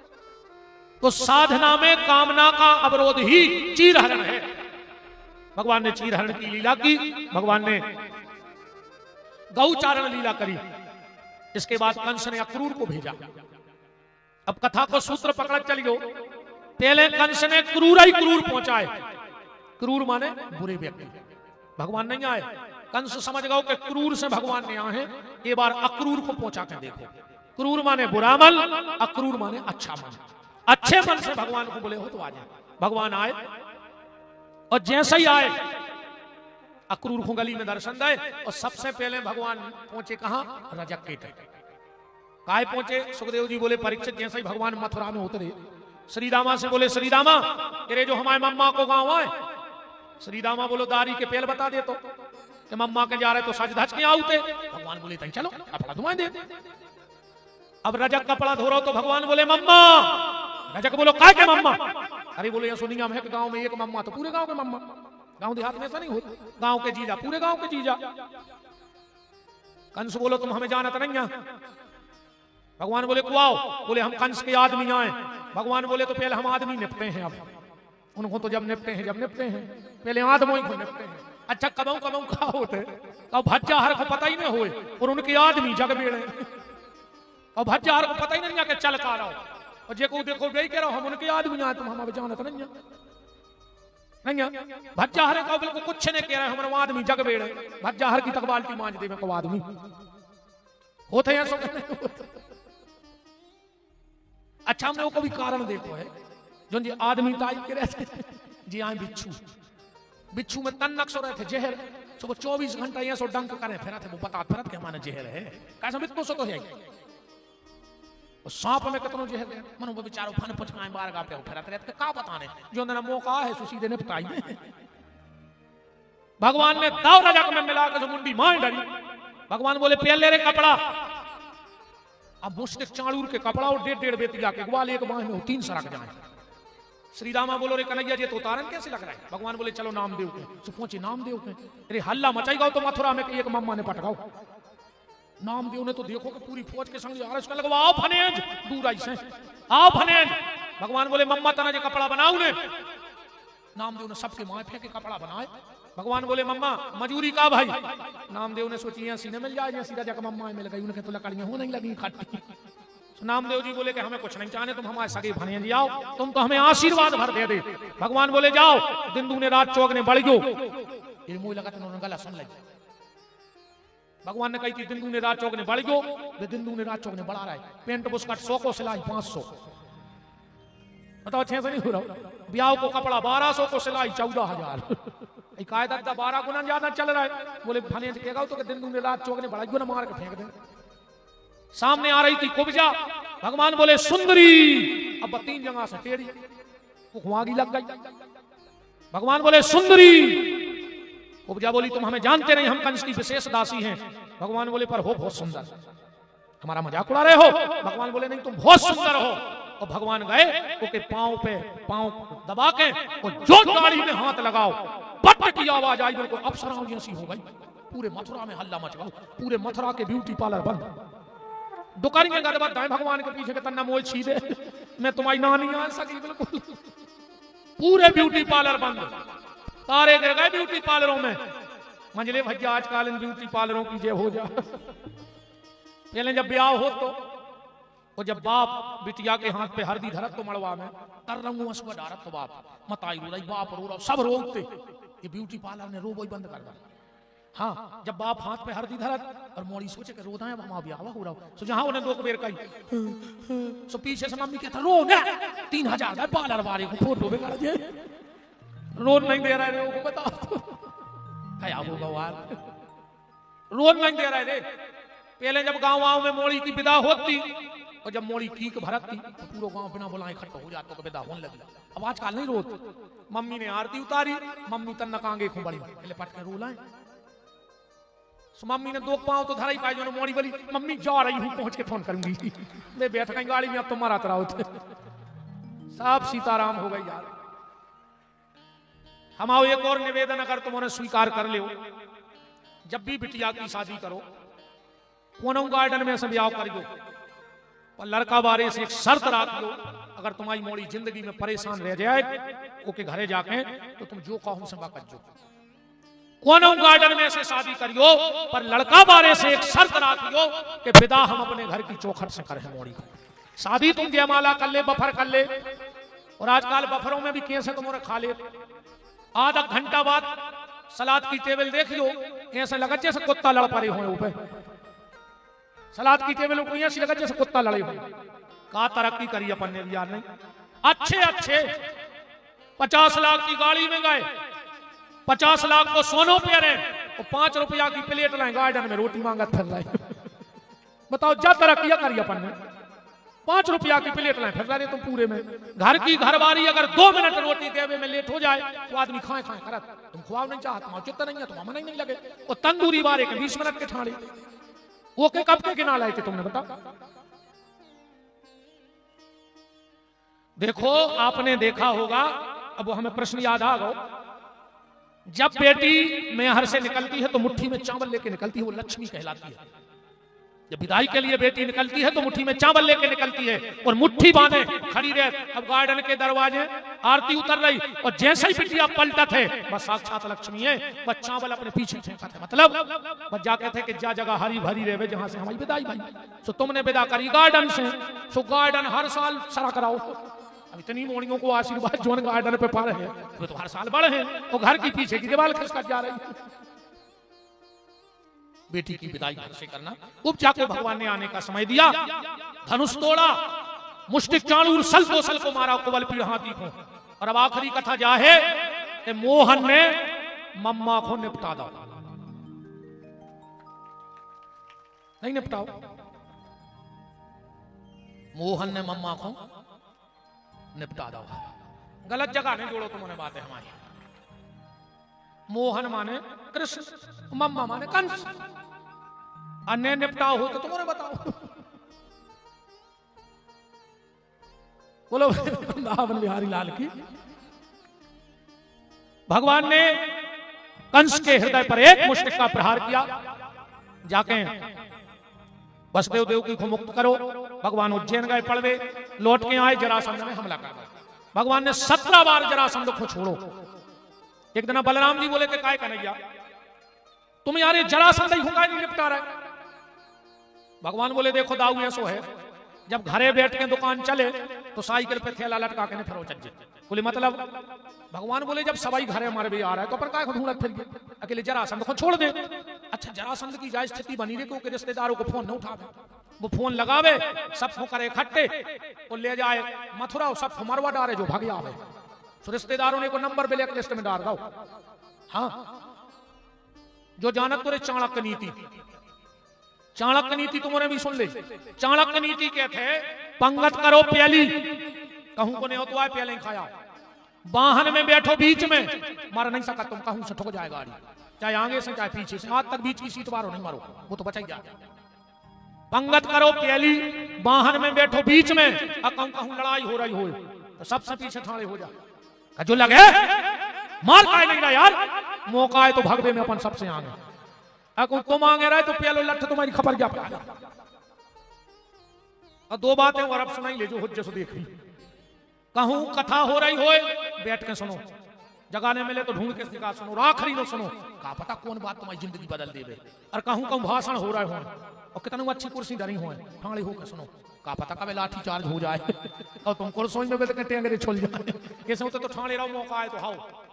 Speaker 1: तो साधना में कामना का अवरोध ही चीर हरण है। भगवान ने चीर हरण की लीला की, भगवान ने गौचारण लीला करी। इसके बाद कंस ने अक्रूर को भेजा। अब कथा को सूत्र पकड़ चलियो। पहले कंस ने क्रूर ही क्रूर पहुंचाए, क्रूर माने बुरे व्यक्ति, भगवान नहीं आए। कंस समझ गए कि क्रूर से भगवान ने आए हैं, एक बार अक्रूर को पहुंचा कर देखो। क्रूर माने बुरा मन, अक्रूर माने अच्छा मन। अच्छे मन से भगवान को बोले हो तो आ जाए। भगवान आए और जैसे ही आए अक्रूर को गली में दर्शन दे, और सबसे पहले भगवान पहुंचे कहां? रजक के तट। काहे पहुंचे? सुखदेव जी बोले परीक्षित जैसे ही भगवान मथुरा में उतरे, श्री रामा से बोले श्री रामा तेरे जो हमारे मम्मा को गांव आए। श्री रामा बोलो दारी के पेल बता दे तो कि मम्मा के जा रहे तो सज धज के आउते। भगवान बोले तई चलो कपड़ा धुमा दे। अब रजक कपड़ा धो रहा तो भगवान बोले मम्मा। रजक बोलो काय के मम्मा? अरे बोले सुनिया में गांव में एक मम्मा तो पूरे गांव के मम्मा, गांव देहात में ऐसा नहीं होता, गांव के जीजा पूरे गांव के जीजा। कंस बोलो तुम हमें जानत नहीं है। भगवान बोले को आओ। बोले हम कंस के आदमी आए। भगवान बोले तो पहले हम आदमी निपटे हैं, अब उनको तो जब निपटे हैं पहले आदमी को निपटे हैं। अच्छा कबऊ कबऊ का होते कब भज्जा हर को पता ही नहीं होए, और उनके आदमी जग बेड़े, और भज्जा हर को पता ही नहीं है कि चल का रहा, और जे को देखो वही कह रहा हम उनके आदमी आए, तुम हमें जानत नहीं भज्जा हर का बिल्कुल कुछ नहीं कह रहे, हमारे आदमी जग बेड़े। भज्जा हर की तक बाल्टी मांज दे को आदमी होते हैं। अच्छा हमने को भी कारण देखो है जो जी आदमी टाइप के रहते जी आए बिच्छू, बिच्छू में तन नक्शो रहे थे जहर, सुबह 24 घंटा यहाँ सो डंक करे फिर थे, वो बता फिर के हमारे जहर है कैसा बित्तो सो तो है। सांप में कितनो जहर है मनो वो बेचारो फन पचकाए बार गा पे फिरत रहते का बताने जो ना मौका है सो सीधे निपटाई। भगवान ने दाव राजा में मिला के मुंडी मार डाली। भगवान बोले पहले रे कपड़ा, अब मुश्तिक चाणूर के कपड़ा और 1.5 बेतिया के ग्वाल एक बाह में 3 सरक जाए। श्री रामा बोलो रे कन्हैया जी तो उतारन कैसे लग रहा है। भगवान बोले चलो नामदेव के, तो पहुंचे नामदेव के, अरे हल्ला मचाई गाओ तो मथुरा में एक मम्मा ने पटकाओ। नामदेव ने तो देखो कि पूरी फौज के संग यार उसका लगवा आओ फनेज दूर आई से आओ फनेज। भगवान बोले मम्मा तना जे कपड़ा बनाऊ ने। नामदेव ने सबके माए फेंके कपड़ा बनाए। भगवान बोले मम्मा मजूरी का भाई। नामदेव ने सोची यहाँ सीने मिल जाए, सीधा जाकर मम्मा मिल गई, उनके तो लकड़ियां हो नहीं लगी खट्टी। नामदेव जी बोले कि हमें कुछ नहीं चाहने, तुम हमारे सगे भने जी आओ, तुम तो हमें आशीर्वाद भर दे दे। भगवान बोले जाओ दिंदू ने रात चौक ने बढ़ गयो। ये मुंह लगा तो गला सुन लगी। भगवान ने कही थी दिंदू ने रात चौक ने बढ़ गयो, वे दिंदू ने रात चौक ने बढ़ा रहा है। पेंट बुस्कट 100 को सिलाई 500, बताओ 6 से नहीं हो रहा। ब्याह को कपड़ा 1200 को सिलाई 14,000। कायदा 12 गुना ज्यादा चल रहा है। बोले फने कहेगा तो दिंदू ने रात चौक ने बढ़ा गयो ना मार के फेंक दे। सामने आ रही थी कुब्जा। भगवान बोले सुंदरी, अब 3 जगह से टेढ़ी वहां लग गई। भगवान बोले सुंदरी, कुब्जा बोली तुम हमें जानते नहीं, हम कंस की विशेष दासी हैं। भगवान बोले पर हो बहुत सुंदर, हमारा मजाक उड़ा रहे हो। भगवान बोले नहीं तुम बहुत सुंदर हो। और भगवान गए ओके पांव पे पांव दबा के और जो गाड़ी में हाथ लगाओ पट की आवाज आई, बिल्कुल अप्सराओं जैसी हो गई। पूरे मथुरा में हल्ला मच गया, पूरे मथुरा के ब्यूटी पार्लर बंद। दुकान के गड़बड़ दाएं भगवान के पीछे के तन्ना मोह छीदे, मैं तुम्हारी नानी आ सकी बिल्कुल। पूरे ब्यूटी पार्लर बंद, तारे गिर गए ब्यूटी पार्लरों में। मंजले भैया आजकल इन ब्यूटी पार्लरों की जय हो जा। पहले जब ब्याह हो तो और जब बाप बिटिया के हाथ पे हरदी धरत तो मड़वा में तर रंगू असुआ डारत तो बाप मताई रो रही, बाप रो रहा, सब रोते। ये ब्यूटी पार्लर ने रो वही बंद कर दिया। हाँ जब बाप हाथ पे हरदी धरत और मोड़ी सोचे के रोदा है वहां ब्याह हो रहा हो, सो जहां उन्हें 2 बेर कही सो पीछे से मम्मी कहता रो ना 3000 का पार्लर वाले को फोटो बिगड़ दे, रोज नहीं दे रहा है वो बताओ क्या होगा वाल, रोज नहीं दे रहा है। पहले जब गांव में मोड़ी की विदा होती और जब मोड़ी कीक भरती तो पूरा गांव बिना बुलाए इकट्ठा हो जाता, तो विदा होने लगी। अब आजकल नहीं रोत। मम्मी ने आरती उतारी, मम्मी तन नकांगे खूब बड़ी पहले पट के रो लाए। मम्मी ने 2 पांव तो धरा ही पाई, जो मोड़ी बोली मम्मी जा रही हूं पहुंच के फोन करूंगी। मैं बैठ गई गाड़ी में, अब तो मारा तरा होते सब सीताराम हो गई यार। हम आओ एक और निवेदन अगर तुमने स्वीकार कर लियो, जब भी बिटिया की शादी करो कोनो गार्डन में से ब्याह कर दो, और लड़का बारे से एक शर्त रख लो, अगर तुम्हारी मोड़ी जिंदगी में परेशान रह जाए ओके घरे जाके तो तुम जो कहो से बात जो कोनो गार्डन में से शादी करियो, पर लड़का बारे से एक शर्त रखियो कि विदा हम अपने घर की चौखट से करें मोड़ी को। शादी तुम जयमाला कर ले, बफर कर ले, और आजकल बफरों में भी कैसे तुम्हारे खा ले। आधा घंटा बाद सलाद की टेबल देखियो, ऐसे लगा जैसे कुत्ता लड़ पड़े हुए ऊपर। सलाद की टेबल को ऐसी लगा जैसे कुत्ता लड़े हुए। कहा तरक्की करी अपन ने भी यार नहीं। अच्छे अच्छे 50 लाख की गाड़ी में गए, 50 लाख को सोनो पे रहे और 5 रुपया की प्लेट लाए, गार्डन में रोटी मांगत फिर रहे। बताओ जा तरक्की करी अपन ने। 5 रुपया की प्लेट लाए फिर रहे तुम पूरे में। घर की घरवारी अगर 2 मिनट रोटी देवे में लेट हो जाए तो आदमी खाए खाए करत, तुम खुआव नहीं चाहत, तुम चित्त नहीं है, तुम मन नहीं लगे। और तंदूरी बारे के 20 मिनट के ठाणे वो के कब के गिना लाए थे तुमने बताओ। देखो आपने देखा होगा, अब हमें प्रश्न याद आ गया, जब बेटी मैहर से निकलती है तो मुट्ठी में चावल लेके निकलती है, वो लक्ष्मी कहलाती है। जब विदाई के लिए बेटी निकलती है तो मुट्ठी में चावल लेके निकलती है और मुट्ठी बांधे खड़ी रहे। अब गार्डन के दरवाजे आरती उतर रही और जैसे ही बिटिया पलटत है बस साक्षात लक्ष्मी है, बस चावल अपने पीछे फेंका थे। मतलब बस जाके थे कि जा जगह हरी भरी रहे जहां से हमारी विदाई भाई। तो तुमने विदा करी गार्डन से, तो गार्डन हर साल सरा कराओ। अब इतनी मोड़ियों को आशीर्वाद जो गार्डन पे पा रहे हैं वो तो हर साल बढ़े हैं, और घर की पीछे की दीवार खिसक जा रही है। बेटी की विदाई घर से करना। अब जाके भगवान ने आने का समय दिया, धनुष तोड़ा मुष्टिक चाणूर सल तो सल को मारा कुबल पीड़ हाथी को। और अब आखिरी कथा जा है कि मोहन ने मम्मा को निपटा दो। नहीं निपटाओ, मोहन ने मम्मा को निपटा दो। गलत जगह नहीं जोड़ो तुमने बातें हमारी। मोहन माने कृष्ण, मम्मा माने कंस। अन्य निपटाओ हो तो तुम्हें बताओ। बोलो वृंदावन बिहारी लाल की। भगवान ने कंस के हृदय पर एक मुष्टिक का प्रहार किया। जाके वसुदेव देवकी को मुक्त करो। भगवान उज्जैन गए, पड़वे लौट के आए, जरासंध ने हमला कर दिया। भगवान ने 17 बार जरासंध को छोड़ो। एक दिन बलराम जी बोले कि काय कन्हैया तुम यार ये जरासंध ही हुक्का नहीं निपटा रहे। भगवान बोले देखो दाऊ ऐसो है, जब घरे बैठ के दुकान चले तो साइकिल पे थैला लटका के फिर चज्जे। बोले मतलब? भगवान बोले जब सवाई घरे हमारे भी आ रहा है तो अपन काय को ढूंढत फिर अकेले जरासंध को छोड़ दे। अच्छा जरासंध की जायज स्थिति बनी रही क्योंकि रिश्तेदारों को फोन न उठावे, वो फोन लगावे, सबको करे इकट्ठे और ले जाए मथुरा, सब मरवा डारे जो भाग आवे। तो रिश्तेदारों ने को नंबर ब्लैक लिस्ट में डाल दो। हाँ जो जानत तुरे चाणक्य नीति, चाणक्य नीति तुम्हारे भी सुन ले। चाणक्य नीति के थे पंगत करो प्याली, कहूं को नहीं हो तो आए प्याले खाया। वाहन में बैठो बीच में, मार नहीं सका तुम, कहूं से ठुक जाए गाड़ी, चाहे आगे से चाहे पीछे से, आज तक बीच की सीट मारो नहीं मारो, वो तो बचा ही जा। पंगत करो प्याली, वाहन में बैठो बीच में, कहूं कहूं लड़ाई हो रही हो तो सबसे पीछे ठाड़े हो जा। जो लगे मार पाए नहीं रहा यार, मौका है तो भगवे में अपन सबसे आगे। तुम आगे रहे तो प्यालो लठ तुम्हारी खबर क्या पड़ा। और दो बातें और अब सुनाई ले जो हुज्जे से देख रही। कहूं कथा हो रही हो बैठ के सुनो, जगाने मिले तो ढूंढ के सिखा सुनो, आखिरी नो सुनो, का पता कौन बात तुम्हारी जिंदगी बदल देवे। और कहूं कहूं भाषण हो रहे हो और कितनी अच्छी कुर्सी डरी हो ठाणे होकर सुनो, का पता कब लाठी चार्ज हो जाए और तुम कुर्सों में बैठ के टेंगरे छोड़ जाए। कैसे होते तो ठाणे रहो, मौका है तो हाओ।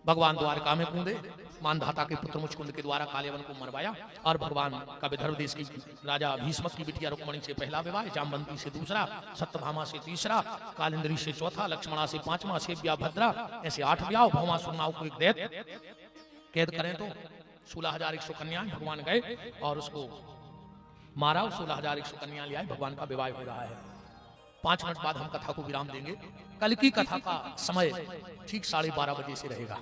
Speaker 1: भगवान द्वारका में कूदे, मानधाता के पुत्र मुचकुंद के द्वारा कालेवन को मरवाया। और भगवान का विदर्भ देश की राजा भीष्मक की बिटिया रुक्मणी से पहला विवाह, जामवंती से दूसरा, सत्यभामा से तीसरा, कालिंद्री से चौथा, लक्ष्मणा से पांचवा, सेव्या भद्रा, ऐसे 8 ब्याह। भौमासुर को एक दैत्य कैद करें तो 16,100 कन्याएं। भगवान गए और उसको मारा, 16,100 कन्या ले आए। भगवान का विवाह हो रहा है। 5 मिनट बाद हम कथा को विराम देंगे। कल की कथा का समय ठीक 12:30 बजे से रहेगा।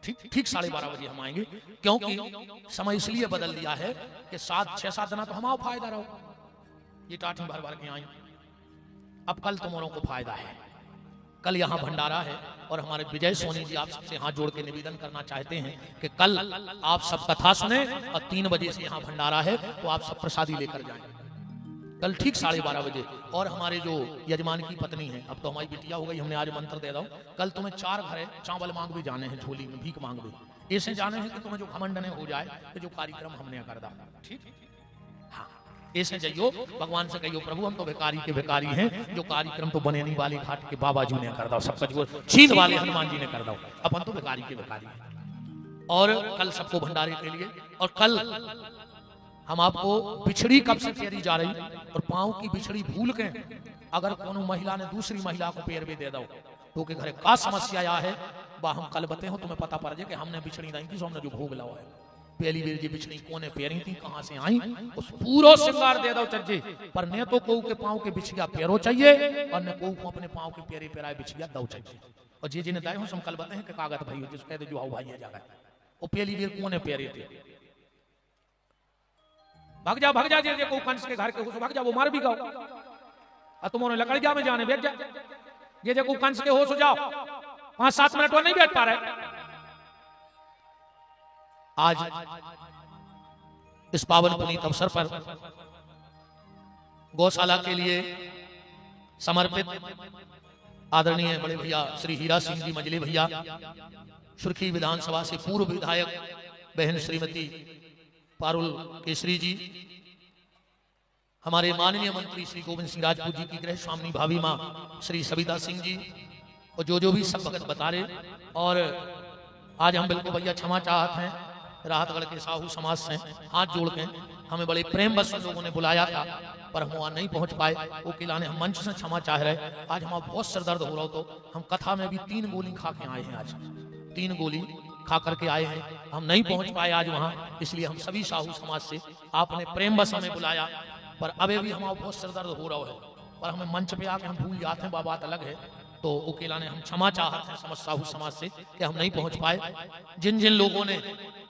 Speaker 1: ठीक 12:30 बजे हम आएंगे, क्योंकि समय इसलिए बदल दिया है कि 6-7 दिन तो हम आओ फायदा रहो, ये टाठी भर भर के आए। अब कल तुम्हारों को फायदा है, कल यहाँ भंडारा है। और हमारे विजय सोनी जी आप सबसे हाथ जोड़ के निवेदन करना चाहते हैं कि कल आप सब कथा सुने और 3 बजे से यहाँ भंडारा है तो आप सब प्रसादी लेकर जाएं कल ठीक 12:30 बजे। और हमारे जो यजमान की पत्नी है, अब तो हमारी बिटिया हो गई, हमने आज मंत्र दे दो, कल तुम्हें 4 घरे चावल मांग भी जाने हैं, झोली में भीख मांग भी ऐसे जाने हैं कि तुम्हें जो घमंड ने हो जाए कि जो कार्यक्रम हमने कर दा। ठीक, हाँ ऐसे जाइयो, भगवान से कहियो प्रभु हम तो भिखारी के भिखारी हैं, जो कार्यक्रम तो बने नहीं वाली घाट के बाबा जी ने कर दो, सब कुछ छीन वाले हनुमान जी ने कर दो, अपन तो भिखारी के भिखारी। और कल सबको भंडारे के लिए, और कल हम आपको बिछड़ी कब से पेरी जा रही, और पांव की बिछड़ी भूल के अगर कोनो महिला ने दूसरी महिला को पैर भी दे दो तो के घरे का समस्या या है बा हम कल बते हो, तुम्हें पता पड़ जाए कि हमने बिछड़ी नहीं की, हमने जो भोग लाओ है। पहली बेर जी बिछड़ी कोने पेरी थी, कहां से आई, उस पूरा श्रृंगार दे दो चज्जे पर, ने तो को के पांव के बिछिया पैरो चाहिए और न को अपने पांव के पेरे पेराए बिछिया दो चाहिए। और जे जिन्हें दाए हो हम कल बते हैं कि कागज भाई जिस कहते जो आओ भाई है जाकर वो पहली बेर कोने पेरे थे। भाग जा जे को कंस के घर के हो भाग जा, वो मार भी गाओ और तुम उन्हें लकड़ जा में जाने बैठ जा। जे को कंस के हो सो जाओ, 5-7 मिनट वो नहीं बैठ पा रहे। आज इस पावन पुनीत अवसर पर गौशाला के लिए समर्पित आदरणीय बड़े भैया श्री हीरा सिंह जी मजले भैया, सुर्खी विधानसभा से पूर्व विधायक बहन श्रीमती पारुल केसरी जी, हमारे माननीय मंत्री श्री गोविंद सिंह राजपूत जी की गृह स्वामी भाभी माँ श्री सविता सिंह जी, और जो भी सब भगत बता रहे। और आज हम बिल्कुल भैया क्षमा चाहते हैं राहतगढ़ के साहू समाज से हाथ जोड़ के हमें बड़े प्रेम बस लोगों ने बुलाया था, पर हम वहां नहीं पहुंच पाए। वकीला ने हम मंच से क्षमा चाह रहे। आज हमारा बहुत सरदर्द हो रहा हो, तो हम कथा में भी 3 गोली खा के आए हैं। आज 3 गोली खा करके आए हैं, हम नहीं पहुंच पाए आज वहां। इसलिए हम सभी साहू समाज से, आपने प्रेम बस हमें बुलाया, पर अभी भी हमारा बहुत सरदर्द हो रहा है, पर हमें मंच पे आके हम भूल जाते हैं, बात अलग है। तो वकीला ने हम क्षमा चाहते हैं समस्त साहू समाज से कि हम नहीं पहुंच पाए। जिन जिन लोगों ने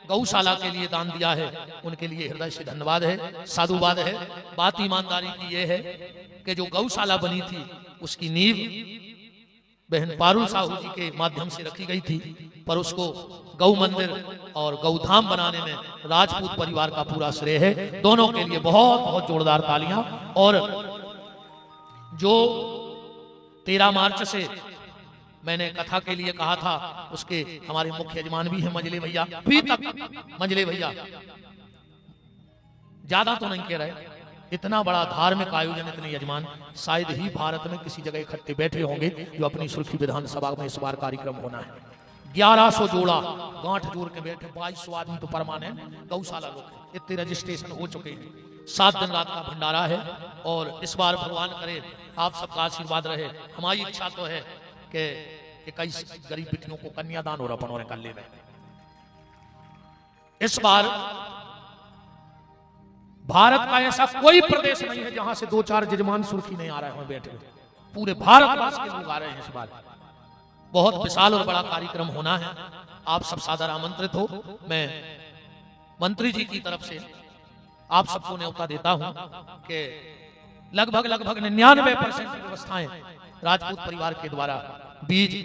Speaker 1: गौशाला के लिए दान दिया है, उनके लिए हृदय से धन्यवाद है, साधुवाद है। बात ईमानदारी की यह है कि जो गौशाला बनी थी, उसकी नींव बहन पारुल साहू जी के माध्यम से रखी गई थी, पर उसको गौ मंदिर और गौधाम बनाने में राजपूत परिवार का पूरा श्रेय है। दोनों के लिए बहुत बहुत जोरदार तालियां। और जो 13 मार्च से मैंने कथा के लिए कहा था, उसके हमारे मुख्य यजमान भी हैं मंजले भैया। अभी तक मंजले भैया ज्यादा तो नहीं कह रहे, इतना बड़ा धार्मिक आयोजन, इतने यजमान शायद ही भारत में किसी जगह इकट्ठे बैठे होंगे जो अपनी सुर्खी विधानसभा में इस बार कार्यक्रम होना है। 1100 जोड़ा गांठ जोड़ के बैठे, 2200 आदमी तो परमानेंट गौशाला लोग हैं। इतने रजिस्ट्रेशन हो चुके हैं। 7 दिन रात का भंडारा है। और इस बार भगवान करे आप सबका आशीर्वाद रहे। हमारी इच्छा तो है कि 21 गरीब बेटियों को कन्यादान और अपन कर ले रहे। इस बार भारत का ऐसा कोई प्रदेश नहीं है जहां से 2-4 जजमान सुर्खी नहीं आ रहे हैं बैठे। पूरे भारतवर्ष के लोग आ रहे हैं इस बार। बहुत विशाल और बड़ा कार्यक्रम होना है। आप सब सादर आमंत्रित हो। मैं मंत्री जी की तरफ से आप सबको न्योता देता हूं कि लगभग 99% व्यवस्थाएं राजपूत परिवार के द्वारा बीज